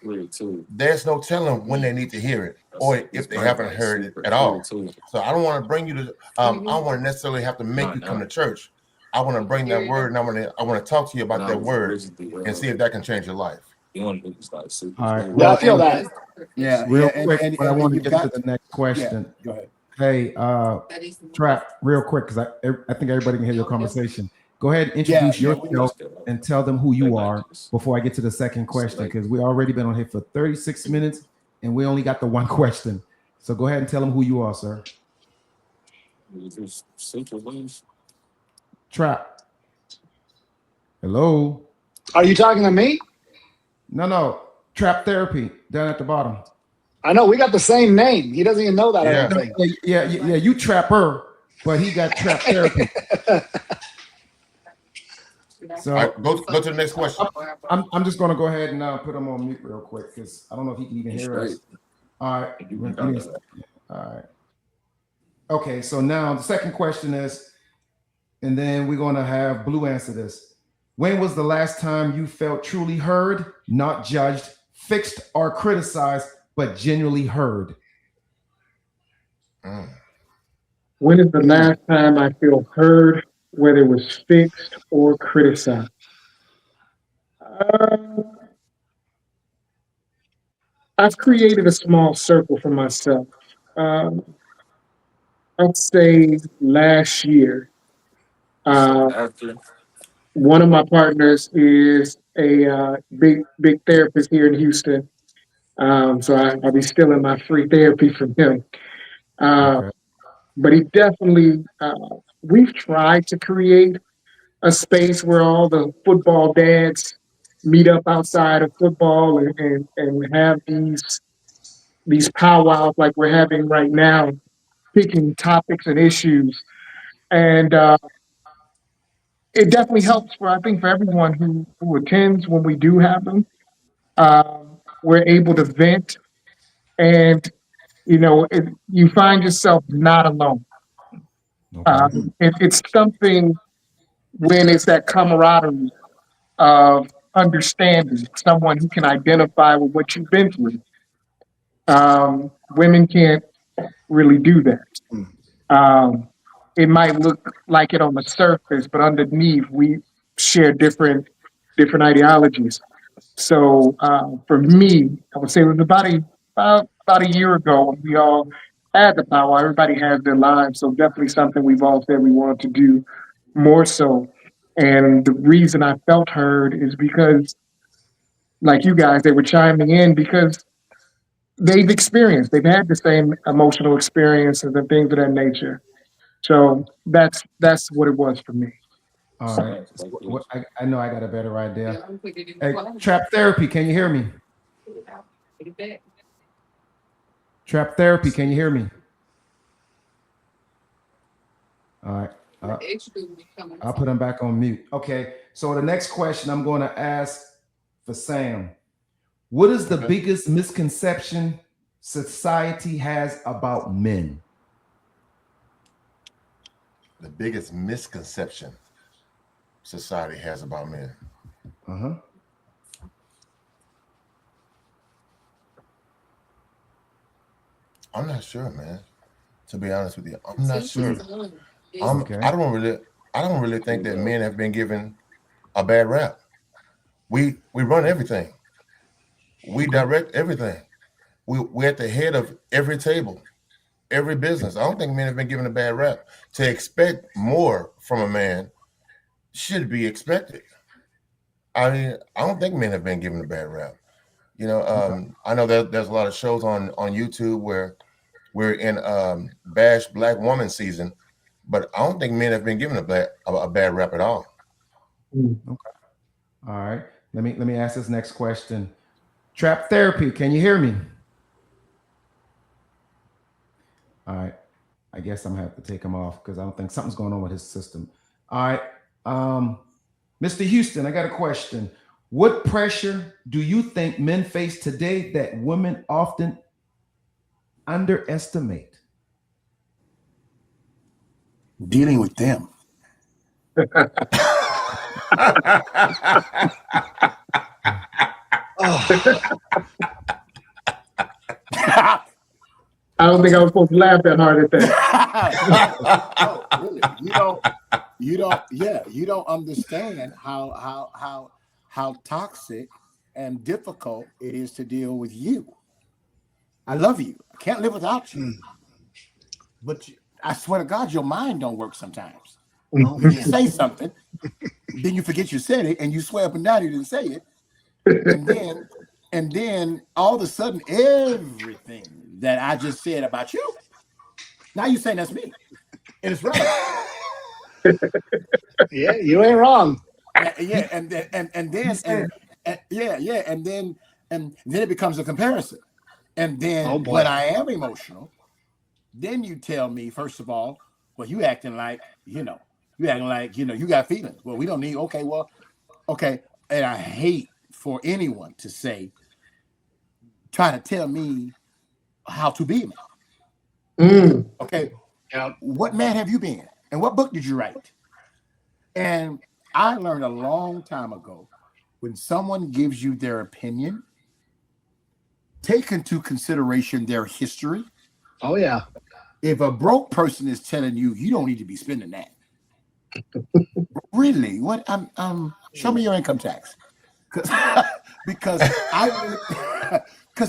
[SPEAKER 4] there's no telling when they need to hear it or if they haven't heard it at all. So I don't want to bring you to, I don't want to necessarily have to make you come to church. I want to bring that word and I want to talk to you about that word and see if that can change your life.
[SPEAKER 1] All right.
[SPEAKER 2] Yeah, I feel that.
[SPEAKER 5] Yeah.
[SPEAKER 1] Real
[SPEAKER 5] yeah,
[SPEAKER 1] quick, but I want to
[SPEAKER 5] you've
[SPEAKER 1] get
[SPEAKER 5] got-
[SPEAKER 1] to the next question.
[SPEAKER 5] Go ahead.
[SPEAKER 1] Hey, Trap, real quick, because I think everybody can hear your conversation. Go ahead and introduce yourself and tell them who you are before I get to the second question, because we already been on here for 36 minutes and we only got the one question. So go ahead and tell them who you are, sir. Trap. Hello.
[SPEAKER 2] Are you talking to me?
[SPEAKER 1] No. Trap Therapy down at the bottom.
[SPEAKER 2] I know we got the same name. He doesn't even know that. I don't think.
[SPEAKER 1] Yeah. You Trapper, but he got Trap Therapy. So
[SPEAKER 4] All right, go to the next question.
[SPEAKER 1] I'm just going to go ahead and put him on mute real quick because I don't know if he can even hear us. All right. All right. Okay, so now the second question is, and then we're going to have Blue answer this. When was the last time you felt truly heard, not judged, fixed, or criticized, but genuinely heard?
[SPEAKER 3] When is the last time I feel heard, whether it was fixed or criticized? I've created a small circle for myself. I'd say last year. One of my partners is a big therapist here in Houston. So I'll be stealing my free therapy from him.
[SPEAKER 1] Okay.
[SPEAKER 3] But he definitely, we've tried to create a space where all the football dads meet up outside of football and have these powwows like we're having right now, picking topics and issues. And it definitely helps I think for everyone who attends when we do have them. We're able to vent and, you find yourself not alone.
[SPEAKER 1] Okay.
[SPEAKER 3] It's something when it's that camaraderie of understanding, someone who can identify with what you've been through. Women can't really do that. It might look like it on the surface, but underneath we share different ideologies. So for me, I would say it was about a year ago when we all had the power. Everybody has their lives, so definitely something we've all said we wanted to do more so. And the reason I felt heard is because, like you guys, they were chiming in because they've had the same emotional experiences and things of that nature. So that's what it was for me.
[SPEAKER 1] All right. I know I got a better idea. Hey, Trap Therapy, can you hear me? Trap Therapy, can you hear me? All right. I'll put him back on mute. Okay. So the next question I'm going to ask for Sam. What is the biggest misconception society has about men?
[SPEAKER 4] The biggest misconception society has about men. I'm not sure, man. To be honest with you, I'm not sure. I don't really think that men have been given a bad rap. We run everything. We direct everything. We're at the head of every table, every business. I don't think men have been given a bad rap. To expect more from a man should be expected. I mean, I don't think men have been given a bad rap. I know that there's a lot of shows on YouTube where we're in bash black woman season, but I don't think men have been given a bad rap at all.
[SPEAKER 1] Okay. All right. Let me ask this next question. Trap Therapy, can you hear me? All right. I guess I'm gonna have to take him off because I don't think something's going on with his system. All right. Mr. Houston, I got a question. What pressure do you think men face today that women often underestimate?
[SPEAKER 5] Dealing with them.
[SPEAKER 3] I don't think I was supposed to laugh that hard at that.
[SPEAKER 5] Oh, really? You don't understand how toxic and difficult it is to deal with you. I love you. I can't live without you. But I swear to God, your mind don't work sometimes. You say something, then you forget you said it, and you swear up and down you didn't say it. And then all of a sudden, everything that I just said about you, now you're saying that's me. And it's right.
[SPEAKER 2] Yeah, you ain't wrong.
[SPEAKER 5] Yeah, and then it becomes a comparison. And then when I am emotional, then you tell me, first of all, well, you acting like, you got feelings. Well, we don't need, okay. And I hate for anyone to say, try to tell me how to be a man. Okay. What man have you been? And what book did you write? And I learned a long time ago, when someone gives you their opinion, take into consideration their history.
[SPEAKER 2] Oh, yeah.
[SPEAKER 5] If a broke person is telling you, you don't need to be spending that. Really? What? Show me your income tax. Because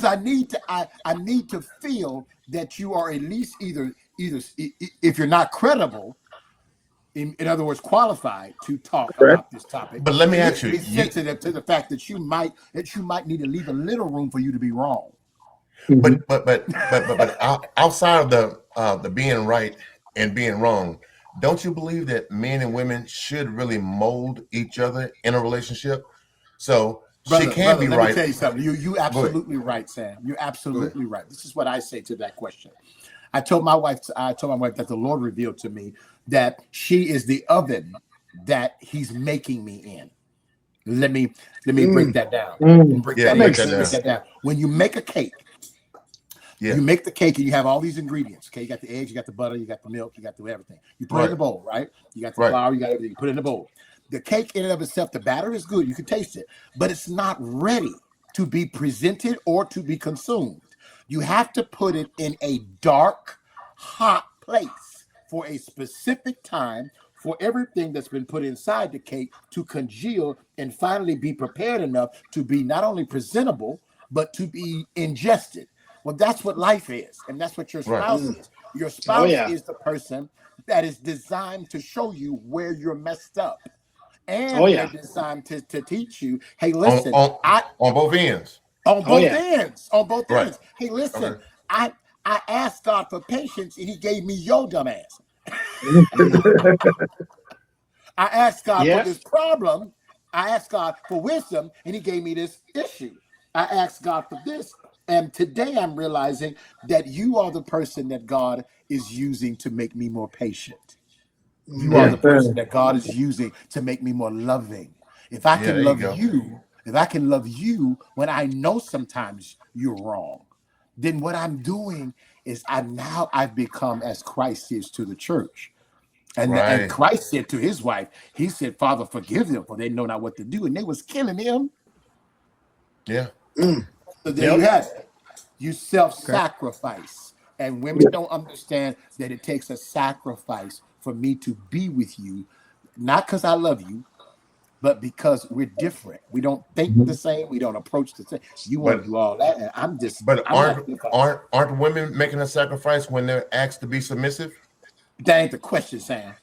[SPEAKER 5] I need to feel that you are at least either if you're not credible, in other words, qualified to talk about this topic.
[SPEAKER 4] But let me ask you,
[SPEAKER 5] be sensitive to the fact that you might need to leave a little room for you to be wrong.
[SPEAKER 4] But outside of the being right and being wrong, don't you believe that men and women should really mold each other in a relationship? So she can be right.
[SPEAKER 5] Let me tell you something. You absolutely right, Sam. You're absolutely right. This is what I say to that question. I told my wife that the Lord revealed to me that she is the oven that He's making me in. Let me break that down. Break that down. When you make a cake, you make the cake and you have all these ingredients. Okay, you got the eggs, you got the butter, you got the milk, you got the everything. You put it in the bowl, right? You got the flour, you got everything. You put it in the bowl. The cake in and of itself, the batter is good. You can taste it, but it's not ready to be presented or to be consumed. You have to put it in a dark, hot place for a specific time for everything that's been put inside the cake to congeal and finally be prepared enough to be not only presentable, but to be ingested. Well, that's what life is, and that's what your spouse is. Your spouse is the person that is designed to show you where you're messed up. And they're designed to teach you, hey, listen,
[SPEAKER 4] on both ends.
[SPEAKER 5] On both ends. Hey, listen, I asked God for patience and He gave me your dumb ass. I asked God for this problem. I asked God for wisdom and He gave me this issue. I asked God for this. And today I'm realizing that you are the person that God is using to make me more patient. You are the person that God is using to make me more loving. If I can love you when I know sometimes you're wrong, then what I'm doing is I've become as Christ is to the church. And Christ said to His wife, He said, Father, forgive them, for they know not what to do. And they was killing him.
[SPEAKER 4] Yeah.
[SPEAKER 5] So there you have it. You self-sacrifice. And women don't understand that it takes a sacrifice for me to be with you, not because I love you, but because we're different, we don't think the same, we don't approach the same. You want to do all that, and I'm just.
[SPEAKER 4] But
[SPEAKER 5] I'm
[SPEAKER 4] aren't women making a sacrifice when they're asked to be submissive?
[SPEAKER 5] That ain't the question, Sam.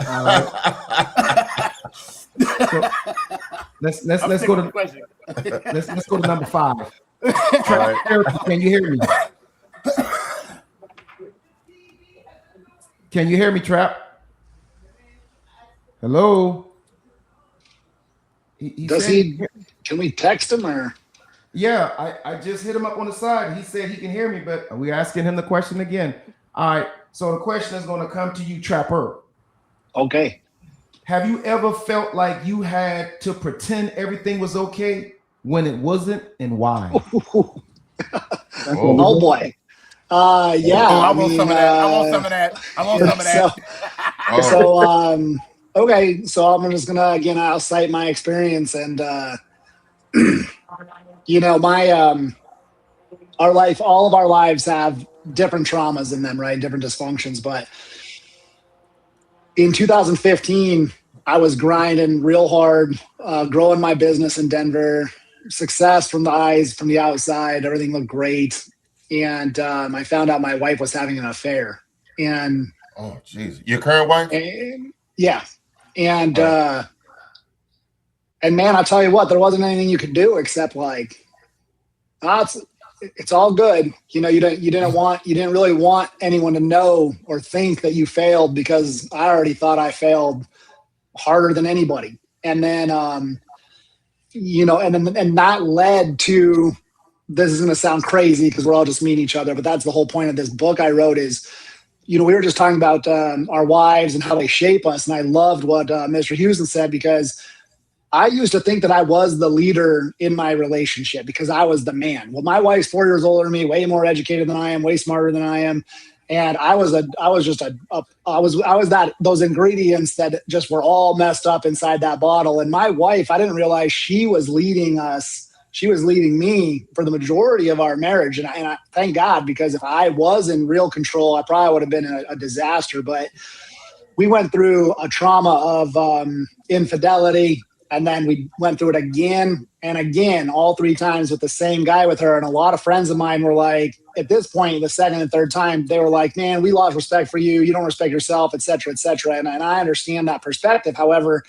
[SPEAKER 1] All right. So, let's go to let's go to number 5.
[SPEAKER 4] Right.
[SPEAKER 1] Can you hear me? Can you hear me, Trap? Hello.
[SPEAKER 2] Can we text him or?
[SPEAKER 1] Yeah, I just hit him up on the side. He said he can hear me, but we're asking him the question again. All right. So the question is going to come to you, Trapper.
[SPEAKER 2] Okay.
[SPEAKER 1] Have you ever felt like you had to pretend everything was okay when it wasn't, and why?
[SPEAKER 2] Oh boy. Yeah.
[SPEAKER 5] I want some of that.
[SPEAKER 2] Okay. So I'm just gonna I'll cite my experience, and my all of our lives have different traumas in them, right? Different dysfunctions. But in 2015, I was grinding real hard, growing my business in Denver, success from the outside, everything looked great. And I found out my wife was having an affair. And
[SPEAKER 4] oh, geez, your current wife?
[SPEAKER 2] Yeah. And man, I'll tell you what, there wasn't anything you could do except it's all good. You didn't really want anyone to know or think that you failed, because I already thought I failed harder than anybody. And then, and that led to, this is going to sound crazy because we're all just meeting each other, but that's the whole point of this book I wrote is, we were just talking about our wives and how they shape us. And I loved what Mr. Houston said, because I used to think that I was the leader in my relationship because I was the man. Well, my wife's 4 years older than me, way more educated than I am, way smarter than I am. And I was those ingredients that just were all messed up inside that bottle. And my wife, I didn't realize she was leading us. She was leading me for the majority of our marriage. And I thank God, because if I was in real control, I probably would have been a disaster. But we went through a trauma of infidelity. And then we went through it again and again, all 3 times with the same guy with her. And a lot of friends of mine were like, at this point, the second and third time, they were like, man, we lost respect for you. You don't respect yourself, et cetera, et cetera. And I understand that perspective. However,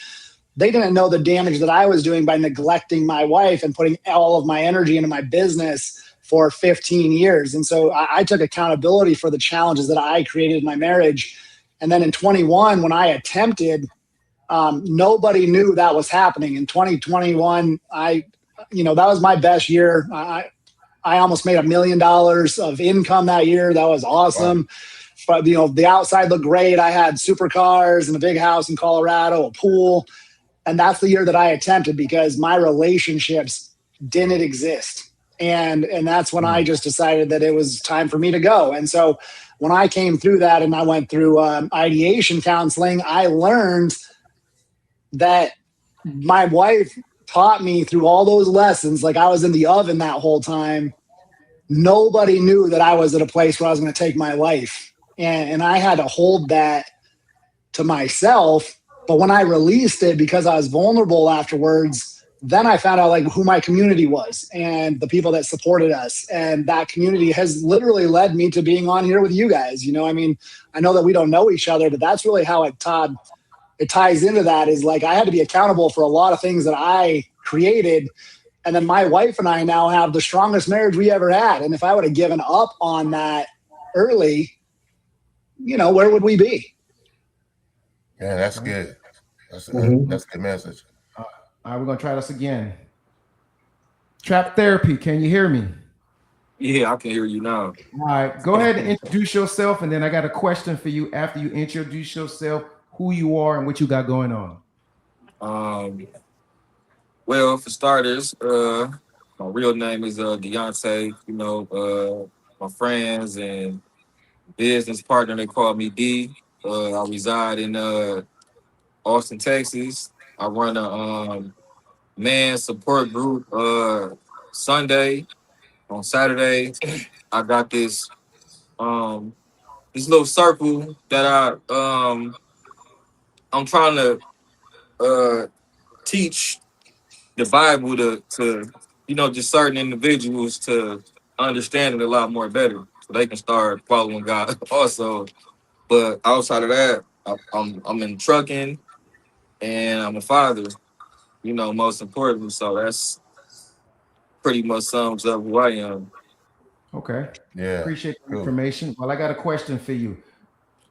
[SPEAKER 2] they didn't know the damage that I was doing by neglecting my wife and putting all of my energy into my business for 15 years. And so I took accountability for the challenges that I created in my marriage. And then in 21, when I attempted, nobody knew that was happening. In 2021, that was my best year. I almost made $1 million of income that year. That was awesome. Wow. But, the outside looked great. I had supercars and a big house in Colorado, a pool. And that's the year that I attempted, because my relationships didn't exist. And that's when I just decided that it was time for me to go. And so when I came through that and I went through ideation counseling, I learned that my wife taught me through all those lessons. Like, I was in the oven that whole time. Nobody knew that I was at a place where I was going to take my life. And I had to hold that to myself. But when I released it, because I was vulnerable afterwards, then I found out who my community was and the people that supported us. And that community has literally led me to being on here with you guys. I know that we don't know each other, but that's really how it ties into that, is I had to be accountable for a lot of things that I created. And then my wife and I now have the strongest marriage we ever had. And if I would have given up on that early, where would we be?
[SPEAKER 4] Yeah, that's good. That's a good message.
[SPEAKER 1] All right, we're going to try this again. Trap Therapy, can you hear me?
[SPEAKER 7] Yeah, I can hear you now.
[SPEAKER 1] All right, go ahead and introduce yourself, and then I got a question for you after you introduce yourself, who you are and what you got going on.
[SPEAKER 7] Well, for starters, my real name is Deontay. My friends and business partner, they call me D. I reside in Austin, Texas. I run a man support group Sunday. On Saturday, I got this little circle that I'm trying to teach the Bible to just certain individuals to understand it a lot more better, so they can start following God also. But outside of that, I'm in trucking and I'm a father. Most importantly. So that's pretty much sums up who I am.
[SPEAKER 1] Okay.
[SPEAKER 4] Yeah.
[SPEAKER 1] Appreciate the
[SPEAKER 4] Cool.
[SPEAKER 1] information. Well, I got a question for you.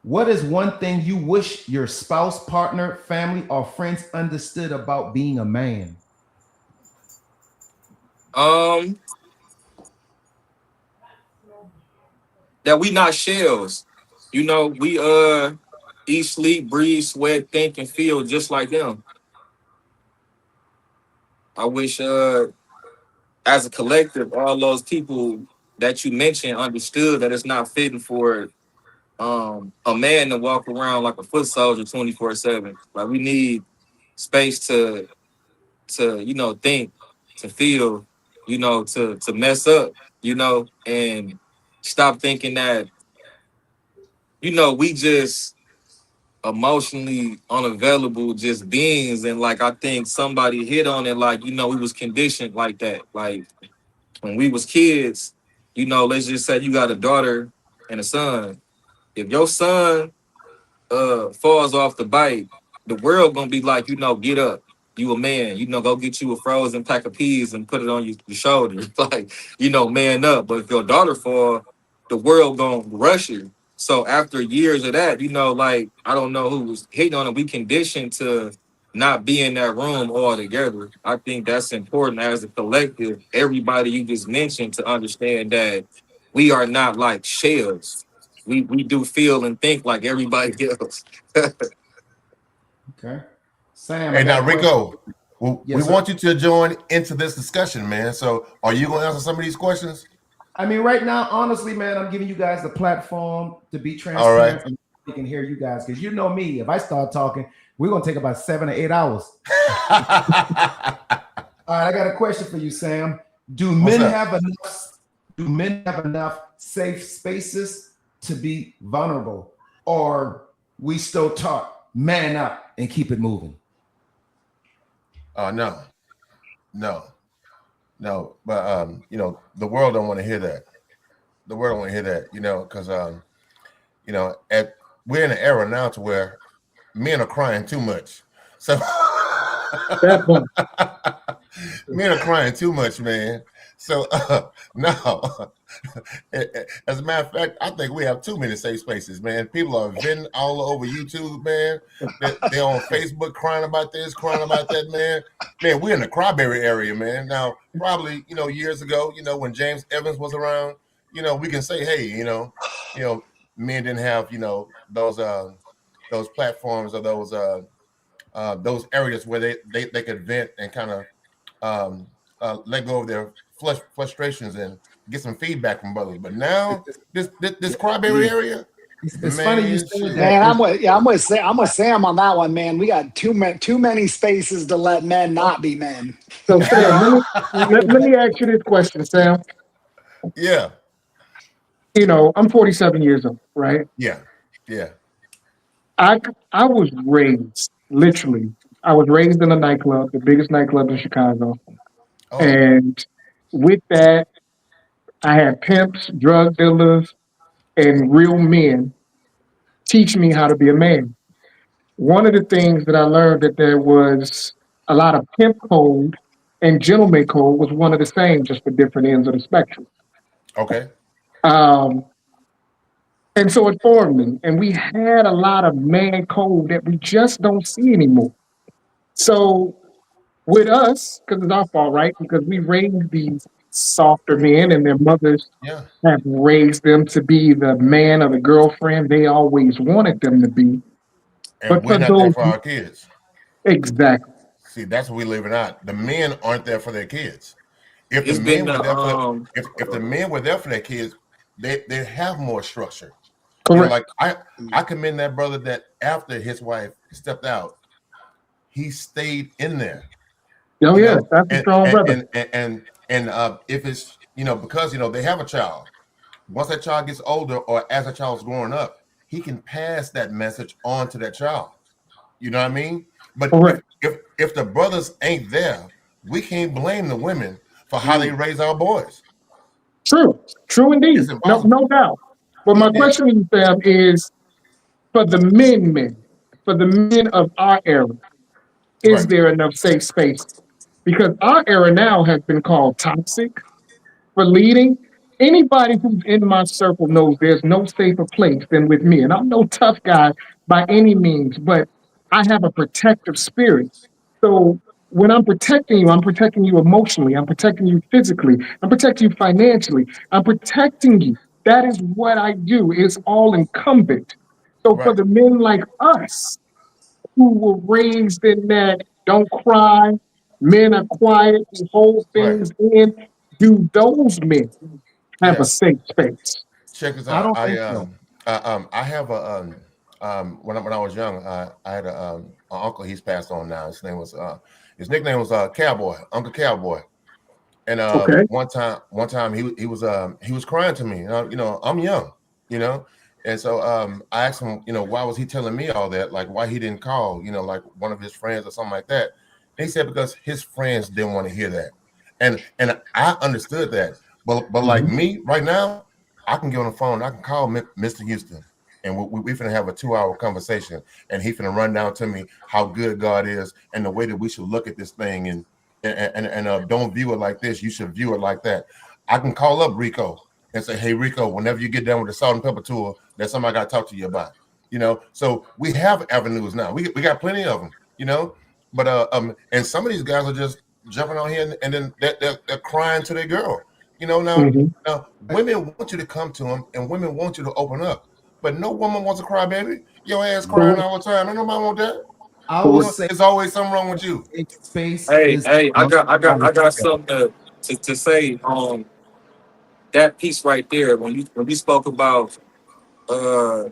[SPEAKER 1] What is one thing you wish your spouse, partner, family, or friends understood about being a man?
[SPEAKER 7] That we not shells. We eat, sleep, breathe, sweat, think, and feel just like them. I wish as a collective, all those people that you mentioned understood that it's not fitting for a man to walk around like a foot soldier 24/7. Like we need space to think, to feel, to mess up, and stop thinking that we just emotionally unavailable just beings. And like I think somebody hit on it, like we was conditioned like that. Like when we was kids, let's just say you got a daughter and a son. If your son falls off the bike, the world gonna be like, get up. You a man, go get you a frozen pack of peas and put it on your shoulder. Like, man up. But if your daughter fall, the world gonna rush you. So after years of that, like I don't know who was hitting on it. We conditioned to not be in that room all together. I think that's important as a collective. Everybody you just mentioned to understand that we are not like shells. We do feel and think like everybody else.
[SPEAKER 1] Okay. Sam.
[SPEAKER 4] Hey,
[SPEAKER 1] I got
[SPEAKER 4] now
[SPEAKER 1] a question.
[SPEAKER 4] Rico, we
[SPEAKER 1] Yes, sir.
[SPEAKER 4] want you to join into this discussion, man. So, are you going to answer some of these questions?
[SPEAKER 1] I mean, right now, honestly, man, I'm giving you guys the platform to be
[SPEAKER 4] All right.
[SPEAKER 1] transparent and we can hear you guys. Because you know me, if I start talking, we're gonna take about 7 or 8 hours. All right, I got a question for you, Sam. Do men have enough safe spaces to be vulnerable, or we still taught man up and keep it moving?
[SPEAKER 4] No. But the world don't want to hear that. The world don't want to hear that, because we're in an era now to where men are crying too much. So men are crying too much, man. So no. As a matter of fact, I think we have too many safe spaces, man. People are venting all over YouTube, man. They're on Facebook crying about this, crying about that, man. Man, we're in the cryberry area, man. Now, probably, years ago, when James Evans was around, we can say, hey, men didn't have, those platforms or those areas where they could vent and kind of let go of their frustrations and get some feedback from brothers. But now this cryberry area,
[SPEAKER 1] it's funny you say that.
[SPEAKER 2] Man, I'm with Sam on that one, man. We got too many spaces to let men not be men.
[SPEAKER 3] So Sam, let me ask you this question, Sam.
[SPEAKER 4] Yeah.
[SPEAKER 3] I'm 47 years old, right?
[SPEAKER 4] Yeah.
[SPEAKER 3] I was raised, literally, I was raised in a nightclub, the biggest nightclub in Chicago.
[SPEAKER 4] Oh.
[SPEAKER 3] And with that, I had pimps, drug dealers, and real men teach me how to be a man. One of the things that I learned that there was a lot of pimp code and gentleman code was one of the same, just for different ends of the spectrum.
[SPEAKER 4] Okay.
[SPEAKER 3] And so it formed me. And we had a lot of man code that we just don't see anymore. So with us, because it's our fault, right? Because we raised these softer men and their mothers have raised them to be the man or the girlfriend they always wanted them to be.
[SPEAKER 4] And
[SPEAKER 3] but
[SPEAKER 4] we're not there for our kids.
[SPEAKER 3] Exactly.
[SPEAKER 4] See, that's what we're living out. The men aren't there for their kids. If
[SPEAKER 7] It's
[SPEAKER 4] the men
[SPEAKER 7] been
[SPEAKER 4] were there
[SPEAKER 7] the,
[SPEAKER 4] if the men were there for their kids, they have more structure.
[SPEAKER 3] Correct.
[SPEAKER 4] Like I commend that brother that after his wife stepped out, he stayed in there.
[SPEAKER 3] Oh yeah, that's a strong brother.
[SPEAKER 4] And if it's because they have a child, once that child gets older or as that child's growing up, he can pass that message on to that child. You know what I mean? But if the brothers ain't there, we can't blame the women for how they raise our boys.
[SPEAKER 3] True indeed. No doubt. But my question to them is, for the men of our era, is there enough safe space? Because our era now has been called toxic for leading. Anybody who's in my circle knows there's no safer place than with me. And I'm no tough guy by any means, but I have a protective spirit. So when I'm protecting you emotionally, I'm protecting you physically, I'm protecting you financially, I'm protecting you. That is what I do. It's all incumbent. So for the men like us who were raised in that don't cry, men are quiet, who hold things in, do those men have a safe space?
[SPEAKER 4] Check this out. I have a when I was young, I had an uncle. He's passed on now. His nickname was Cowboy, Uncle Cowboy. And one time he was crying to me. I'm young, and so I asked him, why was he telling me all that? Like, why he didn't call, like one of his friends or something like that. And he said because his friends didn't want to hear that, and I understood that. But like me right now, I can get on the phone. I can call Mr. Houston, and we finna have a 2-hour conversation, and he finna run down to me how good God is and the way that we should look at this thing, and don't view it like this. You should view it like that. I can call up Rico and say, hey, Rico, whenever you get done with the salt and pepper tour, there's something I got to talk to you about. So we have avenues now. We got plenty of them. But and some of these guys are just jumping on here and then they're crying to their girl. Now women want you to come to them, and women want you to open up, but no woman wants to cry, baby. Your ass crying all the time. Ain't nobody want that.
[SPEAKER 1] I would say
[SPEAKER 4] there's always something wrong with you.
[SPEAKER 1] Space.
[SPEAKER 7] Hey, I got something to say on that piece right there. When you spoke about the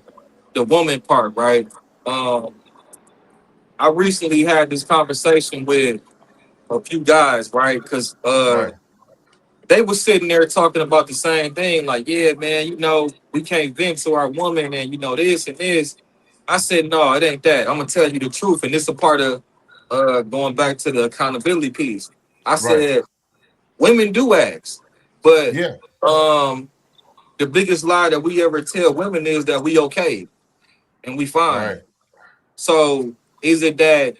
[SPEAKER 7] woman part, right? I recently had this conversation with a few guys, right? Because they were sitting there talking about the same thing, like, yeah, man, we can't vent to our woman and this and this. I said, no, it ain't that. I'm gonna tell you the truth, and this is a part of going back to the accountability piece. I said women do ask, but the biggest lie that we ever tell women is that we okay and we fine. So is it that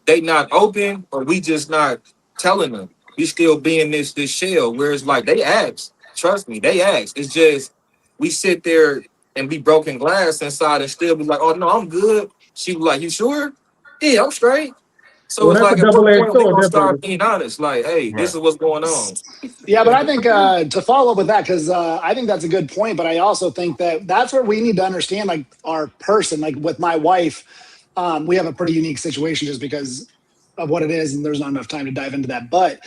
[SPEAKER 7] they not open, or we just not telling them? We still being this shell where it's like they ask. Trust me, they ask. It's just we sit there and be broken glass inside and still be like, oh no, I'm good. She was like, you sure? Yeah, I'm straight. So it's like at what point we gonna start being honest? Like, hey, this is what's going on.
[SPEAKER 2] Yeah, but I think to follow up with that, because I think that's a good point. But I also think that that's where we need to understand, like, our person. Like with my wife, we have a pretty unique situation just because of what it is, and there's not enough time to dive into that. But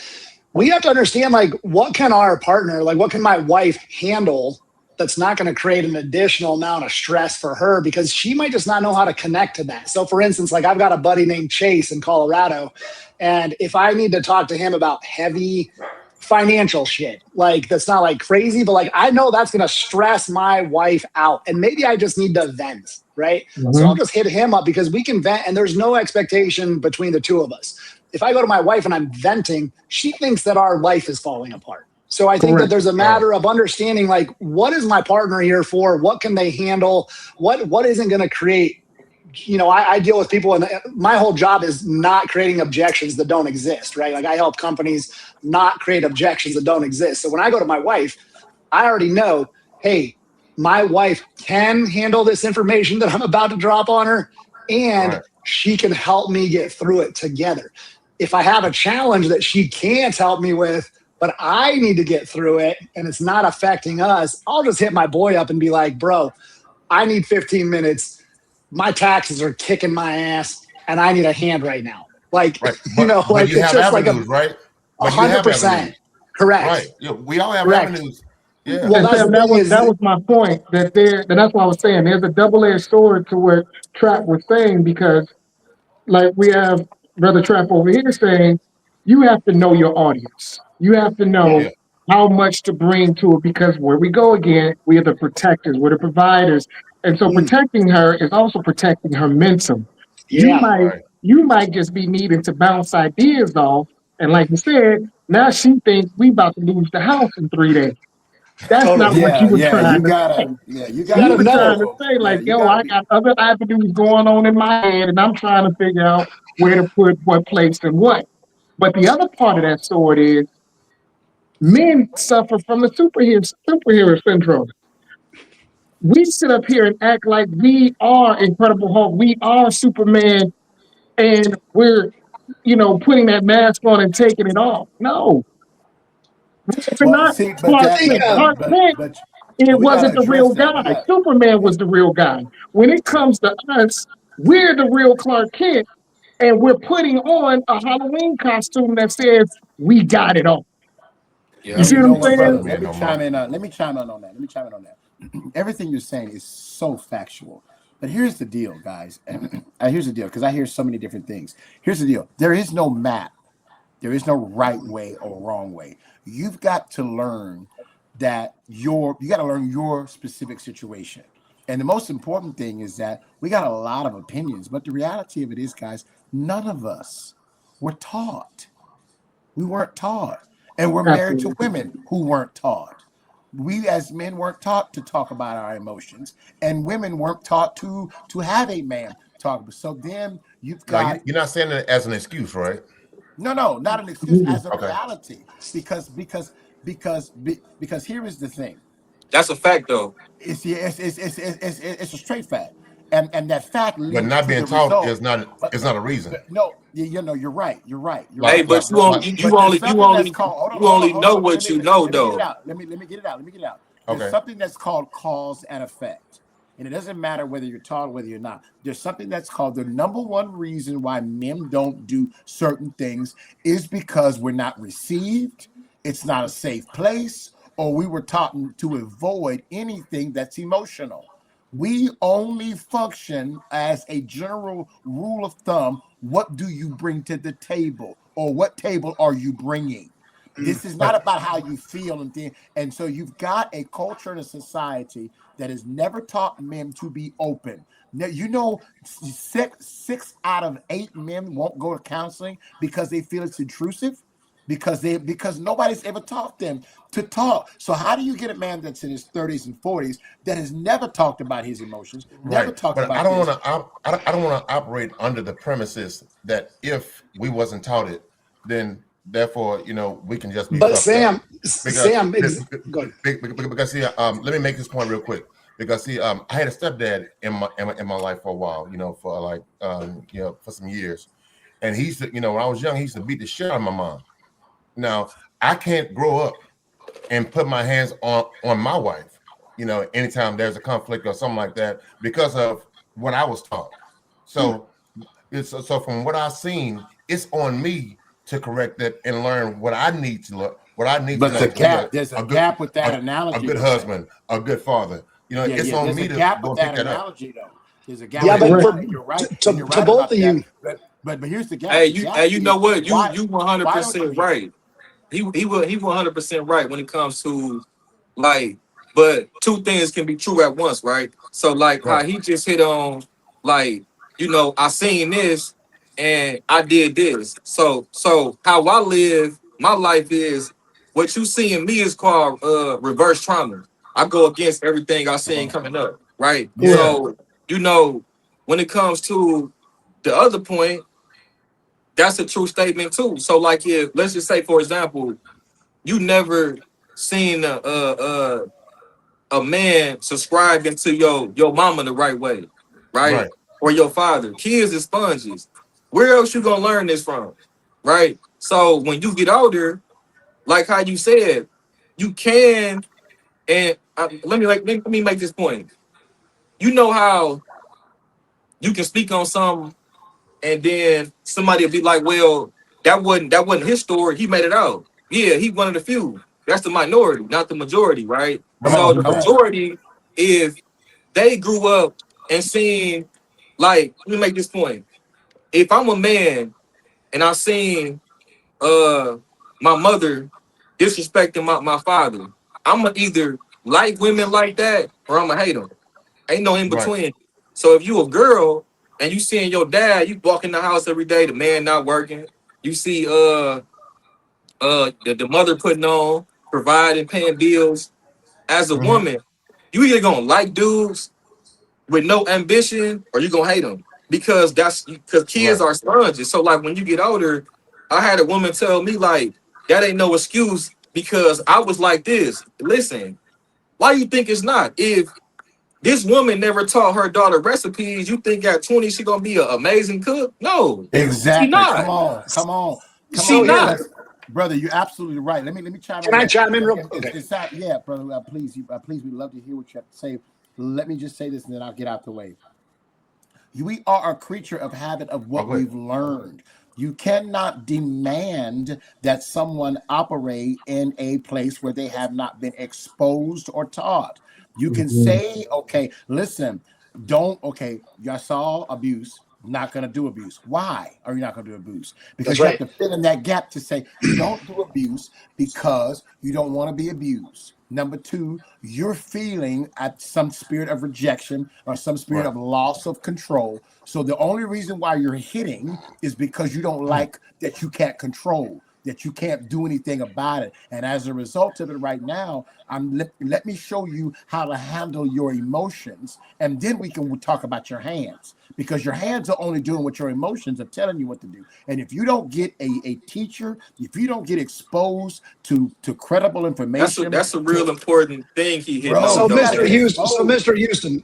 [SPEAKER 2] we have to understand, like, what can our partner, like, what can my wife handle that's not going to create an additional amount of stress for her, because she might just not know how to connect to that. So for instance, like, I've got a buddy named Chase in Colorado, and if I need to talk to him about heavy financial shit, like, that's not like crazy, but like, I know that's going to stress my wife out, and maybe I just need to vent, right? So I'll just hit him up because we can vent, and there's no expectation between the two of us. If I go to my wife and I'm venting, she thinks that our life is falling apart. So I think that there's a matter of understanding, like, what is my partner here for? What can they handle? What isn't going to create, I deal with people, and my whole job is not creating objections that don't exist, right? Like, I help companies not create objections that don't exist. So when I go to my wife, I already know, hey, my wife can handle this information that I'm about to drop on her, and she can help me get through it together. If I have a challenge that she can't help me with, but I need to get through it and it's not affecting us, I'll just hit my boy up and be like, bro, I need 15 minutes. My taxes are kicking my ass and I need a hand right now. Like,
[SPEAKER 4] but it's just avenues,
[SPEAKER 2] like
[SPEAKER 4] a
[SPEAKER 2] 100%. Correct.
[SPEAKER 4] Right. Yeah, we all have avenues. Yeah.
[SPEAKER 3] Well, that was my point. That's what I was saying. There's a double-edged sword to what Trap was saying, because, like, we have Brother Trap over here saying, you have to know your audience. You have to know how much to bring to it, because where we go again, we are the protectors, we're the providers. And so protecting her is also protecting her mental.
[SPEAKER 2] Yeah.
[SPEAKER 3] You might just be needing to bounce ideas off. And like you said, now she thinks we about to lose the house in 3 days. That's not
[SPEAKER 2] Totally.
[SPEAKER 3] what you
[SPEAKER 5] Yeah,
[SPEAKER 3] were
[SPEAKER 5] yeah,
[SPEAKER 3] trying to say.
[SPEAKER 5] you
[SPEAKER 2] gotta
[SPEAKER 3] You were
[SPEAKER 2] know.
[SPEAKER 3] trying to say,
[SPEAKER 5] Yeah,
[SPEAKER 3] like,
[SPEAKER 5] you
[SPEAKER 3] yo,
[SPEAKER 5] gotta
[SPEAKER 3] I
[SPEAKER 5] be.
[SPEAKER 3] got other avenues going on in my head, and I'm trying to figure out where to put what place and what. But the other part of that sword is men suffer from the superhero syndrome. We sit up here and act like we are Incredible Hulk, we are Superman, and we're, putting that mask on and taking it off. No, we're
[SPEAKER 5] Well,
[SPEAKER 3] not
[SPEAKER 5] see, but
[SPEAKER 3] Clark
[SPEAKER 5] that,
[SPEAKER 3] Kent.
[SPEAKER 2] Yeah.
[SPEAKER 3] Clark Kent,
[SPEAKER 5] but
[SPEAKER 3] it
[SPEAKER 5] we gotta
[SPEAKER 3] wasn't the
[SPEAKER 5] address
[SPEAKER 3] real
[SPEAKER 5] that.
[SPEAKER 3] guy. Superman was the real guy. When it comes to us, we're the real Clark Kent, and we're putting on a Halloween costume that says we got it all. You
[SPEAKER 7] Yeah.
[SPEAKER 3] see
[SPEAKER 5] You
[SPEAKER 3] what
[SPEAKER 5] know
[SPEAKER 3] I'm
[SPEAKER 5] what,
[SPEAKER 3] saying?
[SPEAKER 5] brother? Let me chime in on. Let me chime in on that. Let me chime in on that. Everything you're saying is so factual. But here's the deal, guys. Here's the deal, because I hear so many different things. Here's the deal. There is no map. There is no right way or wrong way. You've got to learn that you got to learn your specific situation. And the most important thing is that we got a lot of opinions, but the reality of it is, guys, none of us were taught. We weren't taught. And we're married to
[SPEAKER 3] Absolutely.
[SPEAKER 5] women who weren't taught. We as men weren't taught to talk about our emotions, and women weren't taught to have a man talk about. So then you've
[SPEAKER 4] Now,
[SPEAKER 5] got
[SPEAKER 4] you're not saying it as an excuse, right?
[SPEAKER 5] no, not an excuse, as a
[SPEAKER 4] Okay.
[SPEAKER 5] reality. Because here is the thing.
[SPEAKER 7] That's a fact, though.
[SPEAKER 5] It's a straight fact, and that fact
[SPEAKER 4] But
[SPEAKER 5] leads
[SPEAKER 4] not
[SPEAKER 5] to
[SPEAKER 4] being
[SPEAKER 5] the
[SPEAKER 4] taught
[SPEAKER 5] result.
[SPEAKER 4] is not a reason.
[SPEAKER 5] No, you're right. You're right.
[SPEAKER 7] Hey,
[SPEAKER 4] Like,
[SPEAKER 5] But
[SPEAKER 7] but you
[SPEAKER 4] like,
[SPEAKER 7] only you
[SPEAKER 5] there's
[SPEAKER 7] only you
[SPEAKER 5] something that's
[SPEAKER 7] only
[SPEAKER 5] called.
[SPEAKER 7] you only know
[SPEAKER 5] Hold on.
[SPEAKER 7] what you know,
[SPEAKER 5] Let me get it
[SPEAKER 7] though.
[SPEAKER 5] out. Let me get it out. Let me get it out. There's
[SPEAKER 4] okay.
[SPEAKER 5] something that's called cause and effect. And it doesn't matter whether you're taught or whether you're not. There's something that's called the number one reason why men don't do certain things is because we're not received. It's not a safe place, or we were taught to avoid anything that's emotional. We only function as a general rule of thumb. What do you bring to the table, or what table are you bringing? This is not about how you feel and things. And so you've got a culture and a society that has never taught men to be open. Now, six out of 8 men won't go to counseling because they feel it's intrusive, because nobody's ever taught them to talk. So how do you get a man that's in his 30s and 40s that has never talked about his emotions, never
[SPEAKER 4] Right.
[SPEAKER 5] talked
[SPEAKER 4] But
[SPEAKER 5] about
[SPEAKER 4] I don't
[SPEAKER 5] this?
[SPEAKER 4] want to. I don't want to operate under the premises that if we wasn't taught it, then therefore we can just be.
[SPEAKER 2] But
[SPEAKER 4] Sam,
[SPEAKER 2] go ahead.
[SPEAKER 4] because see, let me make this point real quick. Because see, I had a stepdad in my life for a while. For like for some years, and he used to, when I was young, he used to beat the shit out of my mom. Now I can't grow up and put my hands on my wife, anytime there's a conflict or something like that, because of what I was taught. So so from what I've seen, it's on me to correct that and learn what I need to learn, what I need
[SPEAKER 5] But
[SPEAKER 4] to know.
[SPEAKER 5] there's a gap with that analogy.
[SPEAKER 4] A good husband, a good father. It's on me to go pick that up.
[SPEAKER 5] Though. There's a gap.
[SPEAKER 2] Yeah, but
[SPEAKER 5] you're right.
[SPEAKER 2] to both of you.
[SPEAKER 5] But here's the gap.
[SPEAKER 7] Hey, you know what? You
[SPEAKER 5] Why
[SPEAKER 7] 100% right. He 100% right when it comes to like, but two things can be true at once, right? So like how he just hit on, like, I seen this and I did this. So how I live my life is what you see in me is called reverse trauma. I go against everything I seen coming up, right?
[SPEAKER 5] Yeah.
[SPEAKER 7] So when it comes to the other point, that's a true statement too. So like, if let's just say, for example, you never seen a man subscribing to your mama the right way, right? Or your father. Kids are sponges. Where else you gonna learn this from, right? So when you get older, like how you said, you can. And let me make this point. You know how you can speak on something, and then somebody will be like, "Well, that wasn't his story. He made it out. Yeah, he one of the few. That's the minority, not the majority, right? So the majority, if they grew up and seen, like, let me make this point. If I'm a man and I seen my mother disrespecting my father. I'm gonna either like women like that or I'm gonna hate them. Ain't no in between. So if you a girl and you seeing your dad, you walk in the house every day, the man not working. You see the mother putting on, providing, paying bills. As a woman, you either gonna like dudes with no ambition or you gonna hate them because kids are sponges. So like when you get older, I had a woman tell me like that ain't no excuse because I was like this. Listen, why you think it's not? If this woman never taught her daughter recipes, you think at 20 she gonna be an amazing cook? No,
[SPEAKER 5] Exactly.
[SPEAKER 7] she not.
[SPEAKER 5] Come on.
[SPEAKER 7] She not.
[SPEAKER 5] Brother, you're absolutely right. Let me chime in.
[SPEAKER 2] Can I chime in real quick?
[SPEAKER 5] Yeah, brother. Please, we'd love to hear what you have to say. Let me just say this, and then I'll get out the way. We are a creature of habit of what we've learned. You cannot demand that someone operate in a place where they have not been exposed or taught. You can say, okay, listen, y'all saw abuse. Not going to do abuse. Why are you not going to do abuse? Because you have to fill in that gap to say you don't do abuse because you don't want to be abused. Number two, you're feeling at some spirit of rejection or some spirit of loss of control. So the only reason why you're hitting is because you don't like that you can't control, that you can't do anything about it. And as a result of it right now, let me show you how to handle your emotions. And then we can talk about your hands. Because your hands are only doing what your emotions are telling you what to do. And if you don't get a teacher, if you don't get exposed to credible information,
[SPEAKER 7] that's a real important thing he hit.
[SPEAKER 2] So Mr. Houston,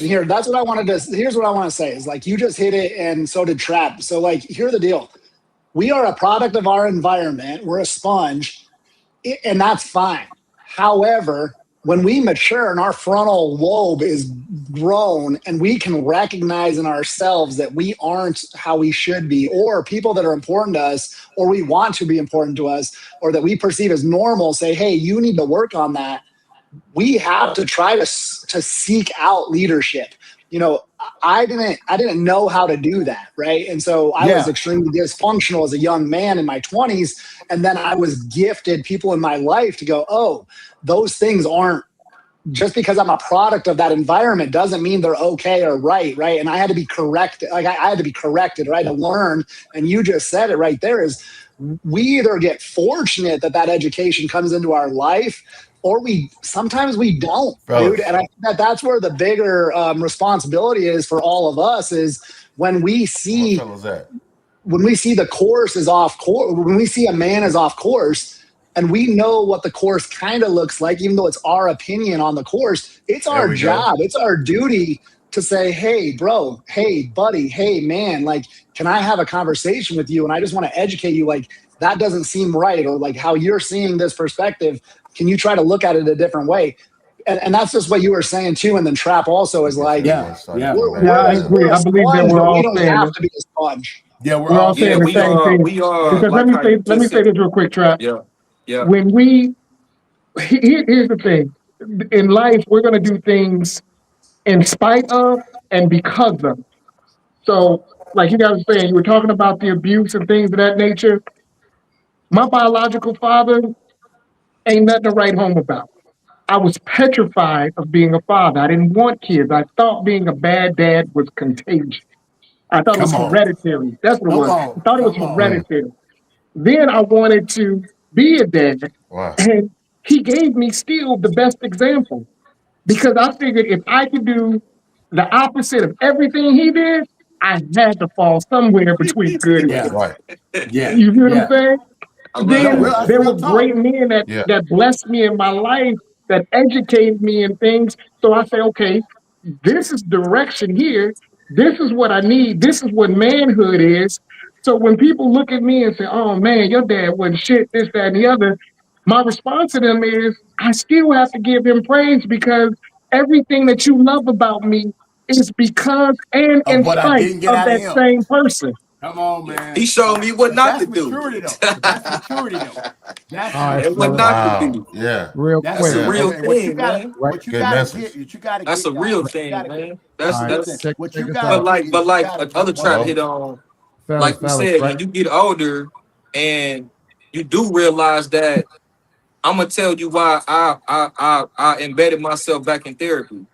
[SPEAKER 2] here, that's what I wanted to, here's what I want to say is like, you just hit it and so did Trap. So like, here's the deal. We are a product of our environment. We're a sponge and that's fine. However, when we mature and our frontal lobe is grown and we can recognize in ourselves that we aren't how we should be, or people that are important to us, or we want to be important to us, or that we perceive as normal, say, hey, you need to work on that. We have to try to seek out leadership. You know, I didn't know how to do that, right? And so I was extremely dysfunctional as a young man in my 20s. And then I was gifted people in my life to go, oh, those things aren't, just because I'm a product of that environment doesn't mean they're okay or right? And I had to be corrected. Like I had to be corrected, right? To learn. And you just said it right there is we either get fortunate that education comes into our life, or sometimes we don't, dude. And I think that's where the bigger responsibility is for all of us is when we see the course is off course, when we see a man is off course, and we know what the course kind of looks like, even though it's our opinion on the course, it's our job, it's our duty to say, hey, bro, hey, buddy, hey, man, like, can I have a conversation with you? And I just want to educate you, like, that doesn't seem right, or like how you're seeing this perspective. Can you try to look at it a different way? And that's just what you were saying too. And then Trap also is like,
[SPEAKER 3] I agree. I believe that we're all
[SPEAKER 2] saying we don't have to be a sponge.
[SPEAKER 3] Yeah, we're all saying the same thing.
[SPEAKER 7] We are.
[SPEAKER 3] Because let me say this real quick, Trap.
[SPEAKER 7] Yeah.
[SPEAKER 3] Here's the thing. In life, we're going to do things in spite of and because of. So, like you guys were saying, you were talking about the abuse and things of that nature. My biological father ain't nothing to write home about. I was petrified of being a father. I didn't want kids. I thought being a bad dad was contagious. I thought it was hereditary. That's what it was. I thought it was hereditary. Then I wanted to be a dad.
[SPEAKER 4] Wow.
[SPEAKER 3] And he gave me still the best example. Because I figured if I could do the opposite of everything he did, I had to fall somewhere between good and bad.
[SPEAKER 4] Right.
[SPEAKER 5] Yeah.
[SPEAKER 3] You see what I'm saying? Then
[SPEAKER 5] that.
[SPEAKER 3] there were great men that blessed me in my life, that educated me in things. So I say, okay, this is direction here. This is what I need. This is what manhood is. So when people look at me and say, oh man, your dad wasn't shit, this, that, and the other, my response to them is, I still have to give him praise because everything that you love about me is because and in spite of that same person.
[SPEAKER 5] Come on, man.
[SPEAKER 7] He showed me what not to do.
[SPEAKER 5] Maturity, though. That's maturity, though.
[SPEAKER 1] That's
[SPEAKER 7] what not to do.
[SPEAKER 4] Yeah.
[SPEAKER 1] Real
[SPEAKER 7] That's
[SPEAKER 1] quick.
[SPEAKER 7] a real thing, man.
[SPEAKER 5] What you gotta get.
[SPEAKER 7] That's a real thing, man. That's
[SPEAKER 5] what you got.
[SPEAKER 7] But like other Trap hit on, like you said, when you get older and you do realize that I'm gonna tell you why I embedded myself back in therapy.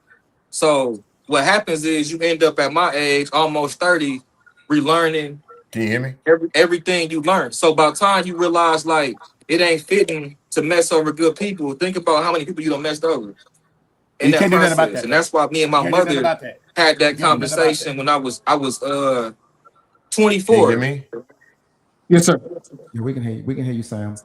[SPEAKER 7] So what happens is you end up at my age, almost 30, relearning
[SPEAKER 4] Can you hear me?
[SPEAKER 7] everything you learned. So by the time you realize like it ain't fitting to mess over good people, think about how many people you done messed over in
[SPEAKER 5] You
[SPEAKER 7] that
[SPEAKER 5] can't do nothing about
[SPEAKER 7] process.
[SPEAKER 5] that,
[SPEAKER 7] And
[SPEAKER 5] though.
[SPEAKER 7] that's why me and my
[SPEAKER 5] You can't do nothing
[SPEAKER 7] mother
[SPEAKER 5] about that.
[SPEAKER 7] had that
[SPEAKER 5] You can't do nothing about
[SPEAKER 7] conversation
[SPEAKER 5] that.
[SPEAKER 7] when I was
[SPEAKER 4] Can you
[SPEAKER 7] 24.
[SPEAKER 4] hear me?
[SPEAKER 3] Yes, sir.
[SPEAKER 1] Yeah, we can hear you. We can hear you, Sam.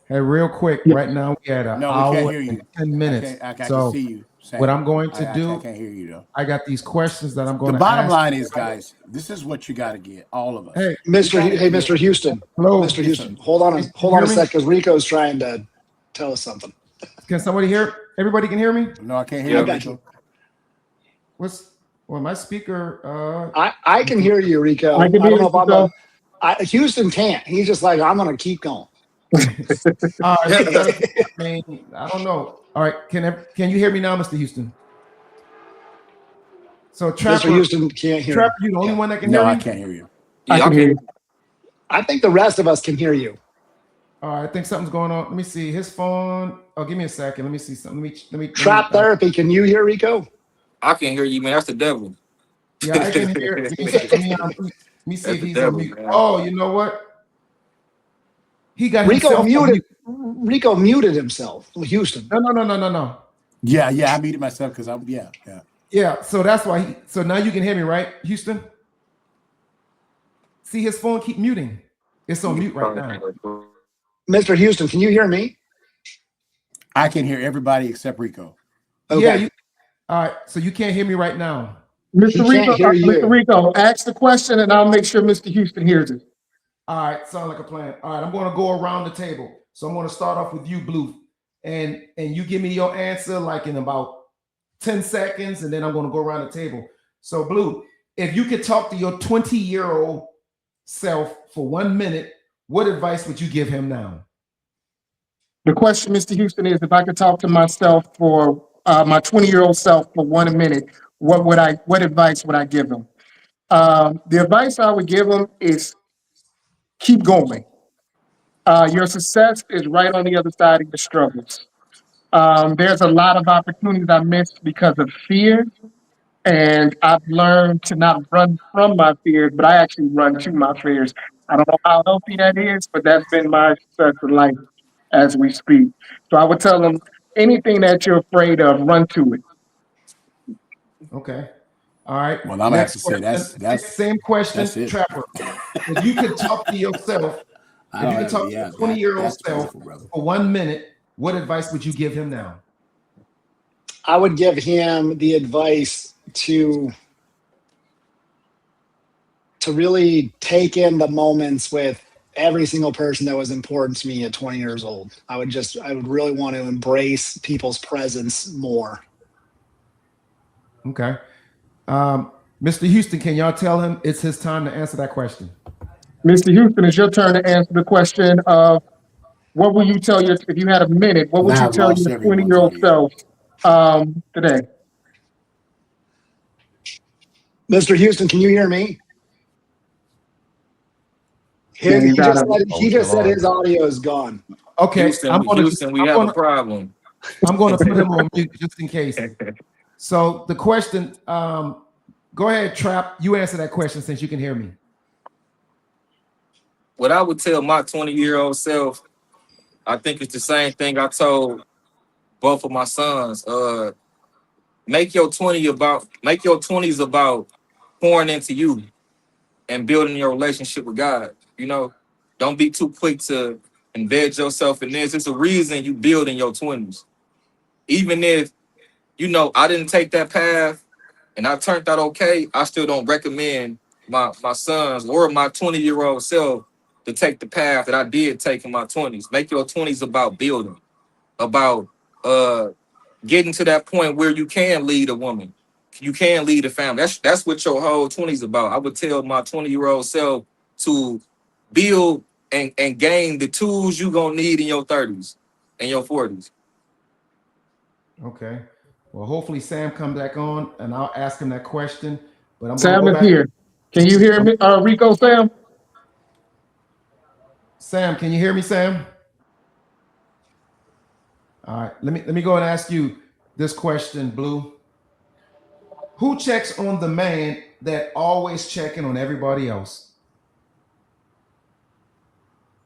[SPEAKER 1] Hey, real quick,
[SPEAKER 3] Yeah.
[SPEAKER 1] right now we at an
[SPEAKER 5] No, we can't
[SPEAKER 1] hour
[SPEAKER 5] hear you.
[SPEAKER 1] and 10 minutes.
[SPEAKER 5] I can
[SPEAKER 1] So
[SPEAKER 5] see you. Sam.
[SPEAKER 1] what I'm going to
[SPEAKER 5] I
[SPEAKER 1] do,
[SPEAKER 5] can't hear you though.
[SPEAKER 1] I got these questions that I'm going
[SPEAKER 5] The
[SPEAKER 1] to
[SPEAKER 5] bottom
[SPEAKER 1] ask.
[SPEAKER 5] line is, guys, this is what you got to get, all of us.
[SPEAKER 1] Hey,
[SPEAKER 2] Mr. Houston.
[SPEAKER 1] hello.
[SPEAKER 2] Mr.
[SPEAKER 5] Yes,
[SPEAKER 2] Houston,
[SPEAKER 5] sir.
[SPEAKER 2] hold on
[SPEAKER 1] Can
[SPEAKER 2] a
[SPEAKER 1] you hear me?
[SPEAKER 2] sec, because Rico's trying to tell us something.
[SPEAKER 1] Can somebody hear? Everybody can hear me?
[SPEAKER 5] No, I can't
[SPEAKER 7] Yeah,
[SPEAKER 5] hear
[SPEAKER 2] I
[SPEAKER 5] you.
[SPEAKER 2] got
[SPEAKER 5] Rico.
[SPEAKER 2] you.
[SPEAKER 1] Well, my speaker,
[SPEAKER 2] I can hear you, Rico.
[SPEAKER 3] I
[SPEAKER 2] I
[SPEAKER 3] can hear
[SPEAKER 2] don't know
[SPEAKER 3] you,
[SPEAKER 2] if I'm
[SPEAKER 3] Rico.
[SPEAKER 2] Houston can't. He's just like, I'm gonna keep going.
[SPEAKER 1] I mean, I don't know. All right, can you hear me now, Mr. Houston? So
[SPEAKER 2] Mr.
[SPEAKER 1] Trapper,
[SPEAKER 2] Houston can't hear
[SPEAKER 1] Trapper,
[SPEAKER 2] you.
[SPEAKER 1] you the only one that can
[SPEAKER 5] No,
[SPEAKER 1] hear
[SPEAKER 5] I
[SPEAKER 1] me?
[SPEAKER 5] can't hear you.
[SPEAKER 3] I can hear you.
[SPEAKER 2] I think the rest of us can hear you.
[SPEAKER 1] All right, I think something's going on. Let me see his phone. Oh, give me a second. Let me see something.
[SPEAKER 2] Trap therapy, can you hear Rico?
[SPEAKER 7] I can hear you, man. That's the devil.
[SPEAKER 1] Yeah, I can hear. Let me see
[SPEAKER 7] That's
[SPEAKER 1] if
[SPEAKER 7] the
[SPEAKER 1] he's
[SPEAKER 7] devil,
[SPEAKER 1] on mute.
[SPEAKER 7] man.
[SPEAKER 1] Oh, you know what? He got
[SPEAKER 2] Rico
[SPEAKER 1] himself on mute.
[SPEAKER 2] Rico muted himself. Houston.
[SPEAKER 1] No.
[SPEAKER 5] Yeah, I muted myself because I'm yeah.
[SPEAKER 1] Yeah, so that's why. So now you can hear me, right, Houston? See, his phone keep muting. It's on mute right now.
[SPEAKER 2] Mr. Houston, can you hear me?
[SPEAKER 5] I can hear everybody except Rico.
[SPEAKER 2] Okay.
[SPEAKER 1] Yeah. All right. So you can't hear me right now.
[SPEAKER 3] Mr.
[SPEAKER 2] He can't
[SPEAKER 3] Rico,
[SPEAKER 2] hear you.
[SPEAKER 3] Mr. Rico, ask the question and I'll make sure Mr. Houston hears it.
[SPEAKER 1] All right. Sound like a plan. All right. I'm going to go around the table. So I'm going to start off with you, Blue, and you give me your answer like in about 10 seconds, and then I'm going to go around the table. So, Blue, if you could talk to your 20-year-old self for 1 minute, what advice would you give him now?
[SPEAKER 3] The question, Mr. Houston, is if I could talk to myself for my 20-year-old self for 1 minute, what advice would I give him? The advice I would give him is keep going. Your success is right on the other side of your struggles. There's a lot of opportunities I missed because of fear, and I've learned to not run from my fears, but I actually run to my fears. I don't know how healthy that is, but that's been my success in life as we speak. So I would tell them anything that you're afraid of, run to it.
[SPEAKER 1] Okay. All right.
[SPEAKER 5] Well, I'm
[SPEAKER 1] Next
[SPEAKER 5] actually
[SPEAKER 1] question.
[SPEAKER 5] say that's
[SPEAKER 1] Same question,
[SPEAKER 5] that's it.
[SPEAKER 1] Trapper. If you could talk to yourself, if you could talk to your 20-year-old self for 1 minute, what advice would you give him now?
[SPEAKER 2] I would give him the advice to really take in the moments with every single person that was important to me at 20 years old. I would really want to embrace people's presence more.
[SPEAKER 1] Okay. Mr. Houston, can y'all tell him it's his time to answer that question?
[SPEAKER 3] Mr. Houston, it's your turn to answer the question of what will you tell your, if you had a minute, what would you tell your 20-year-old self today?
[SPEAKER 2] Mr. Houston, can you hear me? He just said his audio is gone.
[SPEAKER 1] Okay,
[SPEAKER 7] Houston, we have a problem.
[SPEAKER 1] I'm going to put him on mute just in case. So the question, go ahead, Trap. You answer that question since you can hear me.
[SPEAKER 7] What I would tell my 20-year-old self, I think it's the same thing I told both of my sons. Make your 20s about pouring into you and building your relationship with God. You know, don't be too quick to embed yourself in this. It's a reason you build in your 20s. Even if, you know, I didn't take that path and I turned out okay, I still don't recommend my sons or my 20-year-old self to take the path that I did take in my 20s. Make your 20s about building, about getting to that point where you can lead a woman, you can lead a family. That's what your whole 20s about. I would tell my 20-year-old self to build and gain the tools you're gonna need in your 30s and your 40s.
[SPEAKER 1] Okay. Well, hopefully Sam comes back on and I'll ask him that question. But I'm
[SPEAKER 3] Sam
[SPEAKER 1] going to go
[SPEAKER 3] is
[SPEAKER 1] back.
[SPEAKER 3] here. Can you hear me, Rico, Sam?
[SPEAKER 1] Sam, can you hear me, Sam? All right, let me go and ask you this question, Blue. Who checks on the man that always checking on everybody else?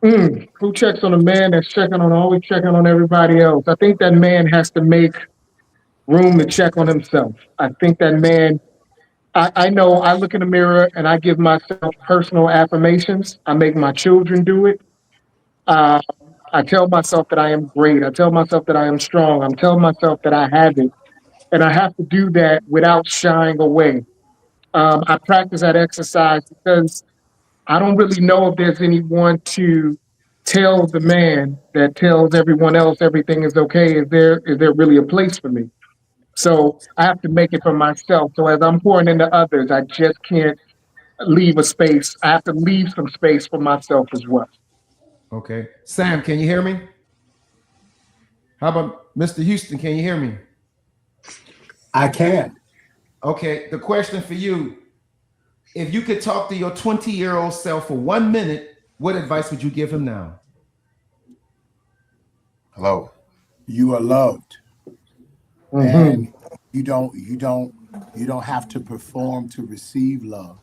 [SPEAKER 3] Who checks on a man that's always checking on everybody else? I think that man has to make room to check on himself. I think that man, I know I look in the mirror and I give myself personal affirmations. I make my children do it. I tell myself that I am great. I tell myself that I am strong. I'm telling myself that I have it. And I have to do that without shying away. I practice that exercise because I don't really know if there's anyone to tell the man that tells everyone else everything is okay. Is there really a place for me? So I have to make it for myself. So as I'm pouring into others, I just can't leave a space. I have to leave some space for myself as well.
[SPEAKER 1] Okay. Sam, can you hear me? How about Mr. Houston? Can you hear me?
[SPEAKER 5] I can.
[SPEAKER 1] Okay. The question for you, if you could talk to your 20-year-old self for 1 minute, what advice would you give him now?
[SPEAKER 4] Hello.
[SPEAKER 5] You are loved. And you don't have to perform to receive love.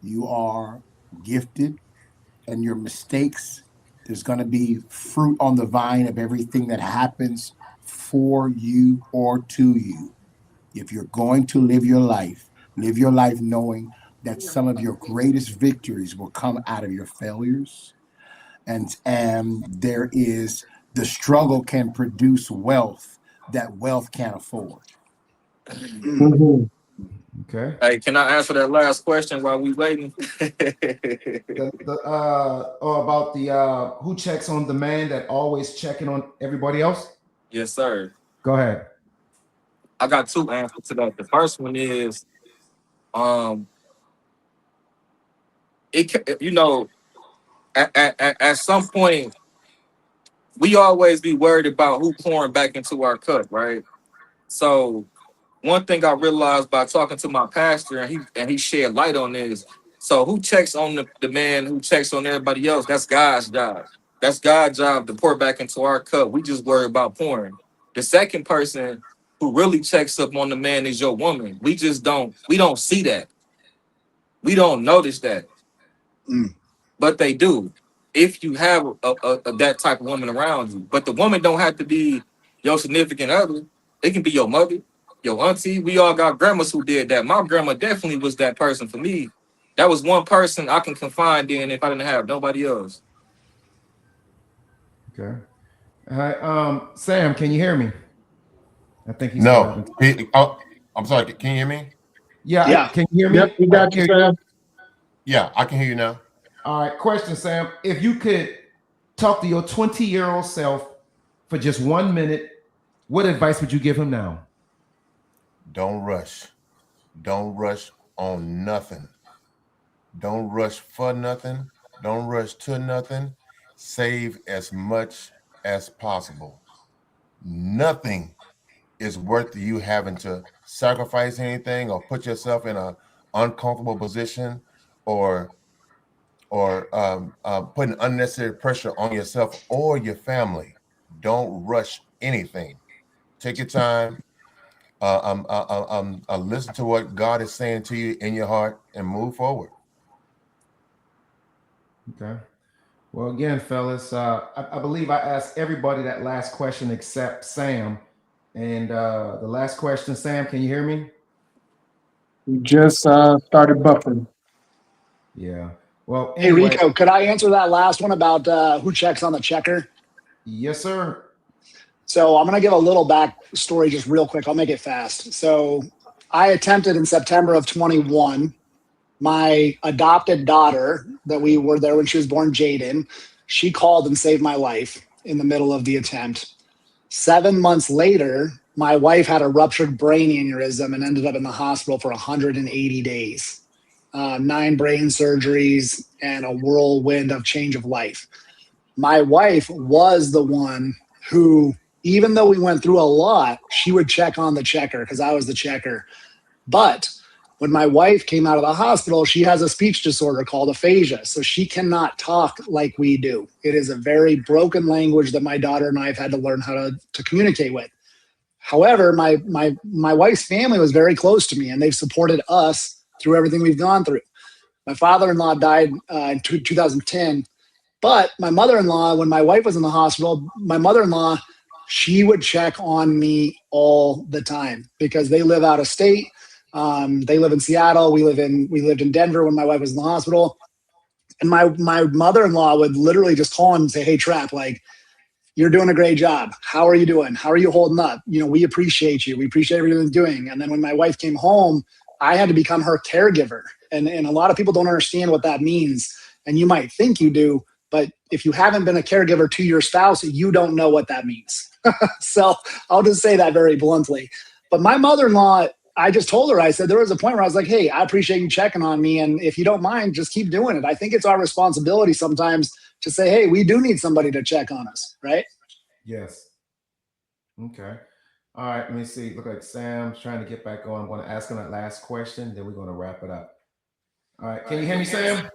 [SPEAKER 5] You are gifted, and your mistakes, there's going to be fruit on the vine of everything that happens for you or to you. If you're going to live your life knowing that some of your greatest victories will come out of your failures. And there is, the struggle can produce wealth that wealth can't afford.
[SPEAKER 1] Okay.
[SPEAKER 7] Hey, can I answer that last question while we waiting?
[SPEAKER 1] About the who checks on the man that always checking on everybody else?
[SPEAKER 7] Yes, sir.
[SPEAKER 1] Go ahead.
[SPEAKER 7] I got two answers to that. The first one is, at some point, we always be worried about who pouring back into our cup, right? So one thing I realized by talking to my pastor, and he shed light on this. So who checks on the man who checks on everybody else? That's God's job. That's God's job to pour back into our cup. We just worry about pouring. The second person who really checks up on the man is your woman. We don't see that. We don't notice that. But they do. If you have a that type of woman around you. But the woman don't have to be your significant other. It can be your mother, your auntie. We all got grandmas who did that. My grandma definitely was that person for me. That was one person I can confide in if I didn't have nobody else.
[SPEAKER 1] Okay. All right. Sam, can you hear me? I think he's
[SPEAKER 4] No. I'm sorry. Can you hear me?
[SPEAKER 1] Yeah. Can you hear me?
[SPEAKER 3] Yep, we got you, Sam.
[SPEAKER 4] Yeah, I can hear you now.
[SPEAKER 1] All right. Question, Sam. If you could talk to your 20-year-old self for just 1 minute, what advice would you give him now?
[SPEAKER 4] Don't rush. Don't rush on nothing. Don't rush for nothing. Don't rush to nothing. Save as much as possible. Nothing is worth you having to sacrifice anything or put yourself in an uncomfortable position or putting unnecessary pressure on yourself or your family. Don't rush anything. Take your time. Listen to what God is saying to you in your heart and move forward.
[SPEAKER 1] Okay. Well, again, fellas, I believe I asked everybody that last question except Sam. And the last question, Sam, can you hear me?
[SPEAKER 3] We just started buffering.
[SPEAKER 1] Yeah. Well,
[SPEAKER 2] Hey,
[SPEAKER 1] anyway,
[SPEAKER 2] Rico, could I answer that last one about who checks on the checker?
[SPEAKER 1] yes, sir.
[SPEAKER 2] So I'm going to give a little backstory just real quick. I'll make it fast. So I attempted in September of 21. My adopted daughter that we were there when she was born, Jaden, she called and saved my life in the middle of the attempt. 7 months later, my wife had a ruptured brain aneurysm and ended up in the hospital for 180 days. 9 brain surgeries and a whirlwind of change of life. My wife was the one who, even though we went through a lot, she would check on the checker because I was the checker. But When my wife came out of the hospital, she has a speech disorder called aphasia. So she cannot talk like we do. It is a very broken language that my daughter and I have had to learn how to communicate with. However, my wife's family was very close to me, and they've supported us through everything we've gone through. My father-in-law died in 2010, but my mother-in-law, when my wife was in the hospital, my mother-in-law, she would check on me all the time because they live out of state. They live in Seattle. We lived in Denver when my wife was in the hospital. And my mother-in-law would literally just call him and say, "Hey, Trap, like, you're doing a great job. How are you doing? How are you holding up? You know, we appreciate you. We appreciate everything you're doing." And then when my wife came home, I had to become her caregiver. And a lot of people don't understand what that means. And you might think you do, but if you haven't been a caregiver to your spouse, you don't know what that means. So I'll just say that very bluntly. But my mother-in-law, I just told her, I said, there was a point where I was like, "Hey, I appreciate you checking on me. And if you don't mind, just keep doing it." I think it's our responsibility sometimes to say, "Hey, we do need somebody to check on us," right?
[SPEAKER 1] Yes. Okay. All right. Let me see. Look like Sam's trying to get back on. I'm going to ask him that last question, then we're going to wrap it up. All right. Can you hear me, Sam?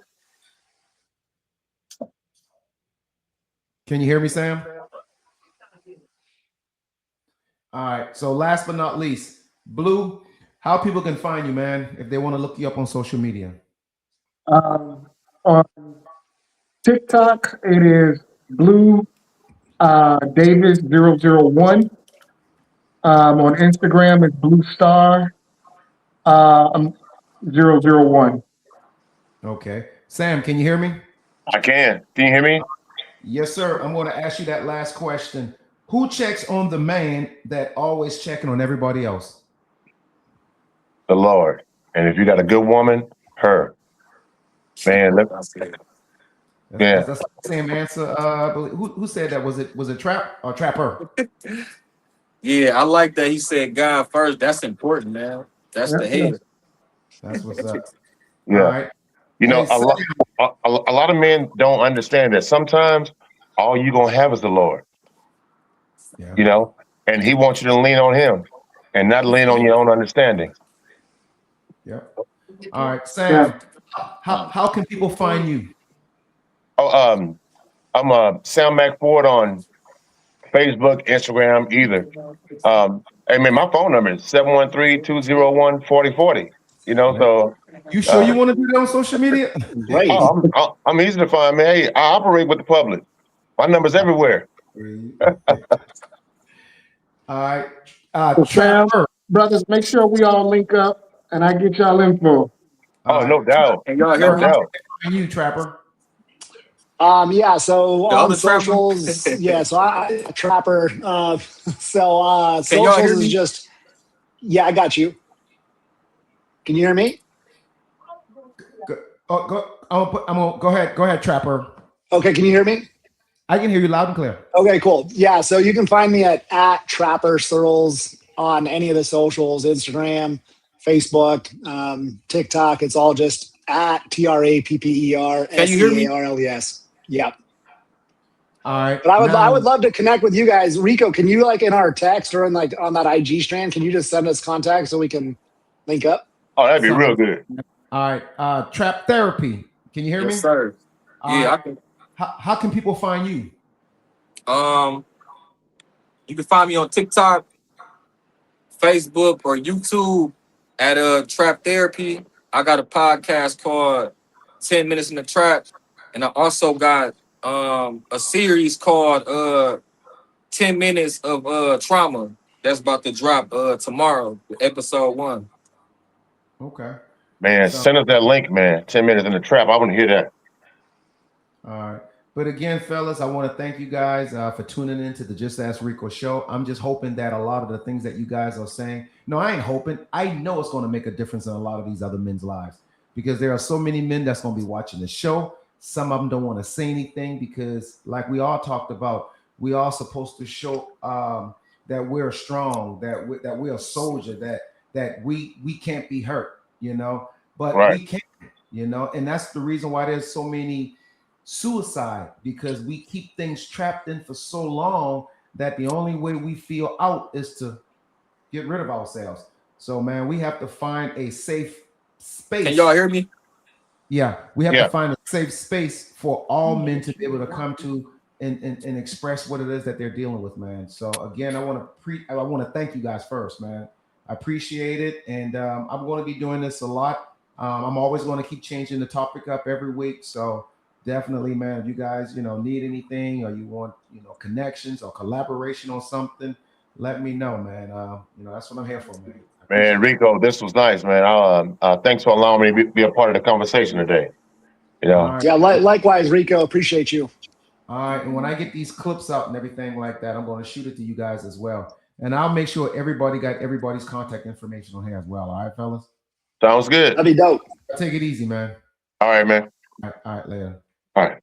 [SPEAKER 1] Can you hear me, Sam? All right. So last but not least, Blue, how people can find you, man, if they want to look you up on social media.
[SPEAKER 3] On TikTok, it is Blue Davis 001. On Instagram, it's Blue Star 001.
[SPEAKER 1] Okay. Sam, can you hear me?
[SPEAKER 4] I can. Can you hear me?
[SPEAKER 1] Yes, sir. I'm going to ask you that last question. Who checks on the man that always checking on everybody else?
[SPEAKER 4] The Lord. And if you got a good woman, her. Man,
[SPEAKER 1] That's the same answer. Who said that? Was it Trap or Trapper?
[SPEAKER 7] Yeah, I like that he said God first. That's important, man. That's the head.
[SPEAKER 1] That's what's up.
[SPEAKER 4] Yeah.
[SPEAKER 1] All right.
[SPEAKER 4] You know,
[SPEAKER 1] Hey,
[SPEAKER 4] a lot of men don't understand that sometimes all you're going to have is the Lord.
[SPEAKER 1] Yeah.
[SPEAKER 4] You know, and he wants you to lean on him and not lean on your own understanding.
[SPEAKER 1] Yep. All right, Sam. How can people find you?
[SPEAKER 4] Oh, I'm Sam McFord on Facebook, Instagram, either. I mean, my phone number is 713-201-4040. You know, so
[SPEAKER 1] You sure you want to do that on social media?
[SPEAKER 2] Right.
[SPEAKER 4] I'm easy to find, man. Hey, I operate with the public. My number's everywhere.
[SPEAKER 1] All right.
[SPEAKER 3] Sam, brothers, make sure we all link up and I get y'all info.
[SPEAKER 4] Oh, no doubt.
[SPEAKER 7] And y'all
[SPEAKER 4] No
[SPEAKER 7] hear me?
[SPEAKER 4] doubt.
[SPEAKER 1] And you, Trapper.
[SPEAKER 2] Yeah, so
[SPEAKER 7] The
[SPEAKER 2] on
[SPEAKER 7] other Trapper?
[SPEAKER 2] socials, yeah, so I Trapper. So
[SPEAKER 7] Can y'all hear
[SPEAKER 2] socials
[SPEAKER 7] me?
[SPEAKER 2] is just, yeah, I got you. Can you hear me?
[SPEAKER 1] Go ahead, Trapper.
[SPEAKER 2] Okay, can you hear me?
[SPEAKER 1] I can hear you loud and clear.
[SPEAKER 2] Okay, cool. Yeah, so you can find me at Trapper Searles on any of the socials, Instagram, Facebook, TikTok. It's all just at TRAPPERSEARLES. Yeah.
[SPEAKER 1] All right.
[SPEAKER 2] But I would love to connect with you guys. Rico, can you, like, in our text or in, like, on that IG strand, can you just send us contact so we can link up?
[SPEAKER 4] Oh, that'd be real good.
[SPEAKER 1] All right. Trap Therapy. Can you hear me?
[SPEAKER 7] Yes, sir. Yeah,
[SPEAKER 1] right.
[SPEAKER 7] I can.
[SPEAKER 1] How can people find you?
[SPEAKER 7] You can find me on TikTok, Facebook, or YouTube at Trap Therapy. I got a podcast called 10 Minutes in the Trap, and I also got a series called 10 Minutes of Trauma that's about to drop tomorrow, episode 1.
[SPEAKER 1] Okay.
[SPEAKER 4] Man, send us that link, man. 10 minutes in the trap. I want to hear that.
[SPEAKER 1] All right. But again, fellas, I want to thank you guys for tuning in to the Just Ask Rico show. I'm just hoping that a lot of the things that you guys are saying, no, I ain't hoping. I know it's going to make a difference in a lot of these other men's lives because there are so many men that's going to be watching the show. Some of them don't want to say anything because, like we all talked about, we are supposed to show that we're strong, that we're a soldier, that we can't be hurt, you know, but we can, you know, and that's the reason why there's so many suicide, because we keep things trapped in for so long that the only way we feel out is to get rid of ourselves. So, man, we have to find a safe space.
[SPEAKER 7] Can y'all hear me?
[SPEAKER 1] Yeah, we have
[SPEAKER 4] Yeah.
[SPEAKER 1] to find a safe space for all men to be able to come to and express what it is that they're dealing with, man. So again, I want to thank you guys first, man. I appreciate it, and I'm going to be doing this a lot. I'm always going to keep changing the topic up every week. So definitely, man, if you guys, need anything or you want, connections or collaboration on something, let me know, man. That's what I'm here for, man.
[SPEAKER 4] Man, Rico, this was nice, man. Thanks for allowing me to be a part of the conversation today.
[SPEAKER 1] All right.
[SPEAKER 2] Yeah, likewise, Rico. Appreciate you.
[SPEAKER 1] All right, and when I get these clips out and everything like that, I'm going to shoot it to you guys as well. And I'll make sure everybody got everybody's contact information on here as well. All right, fellas?
[SPEAKER 4] Sounds good.
[SPEAKER 2] That'd be dope.
[SPEAKER 1] Take it easy, man.
[SPEAKER 4] All right, man.
[SPEAKER 1] All right, later.
[SPEAKER 4] All right.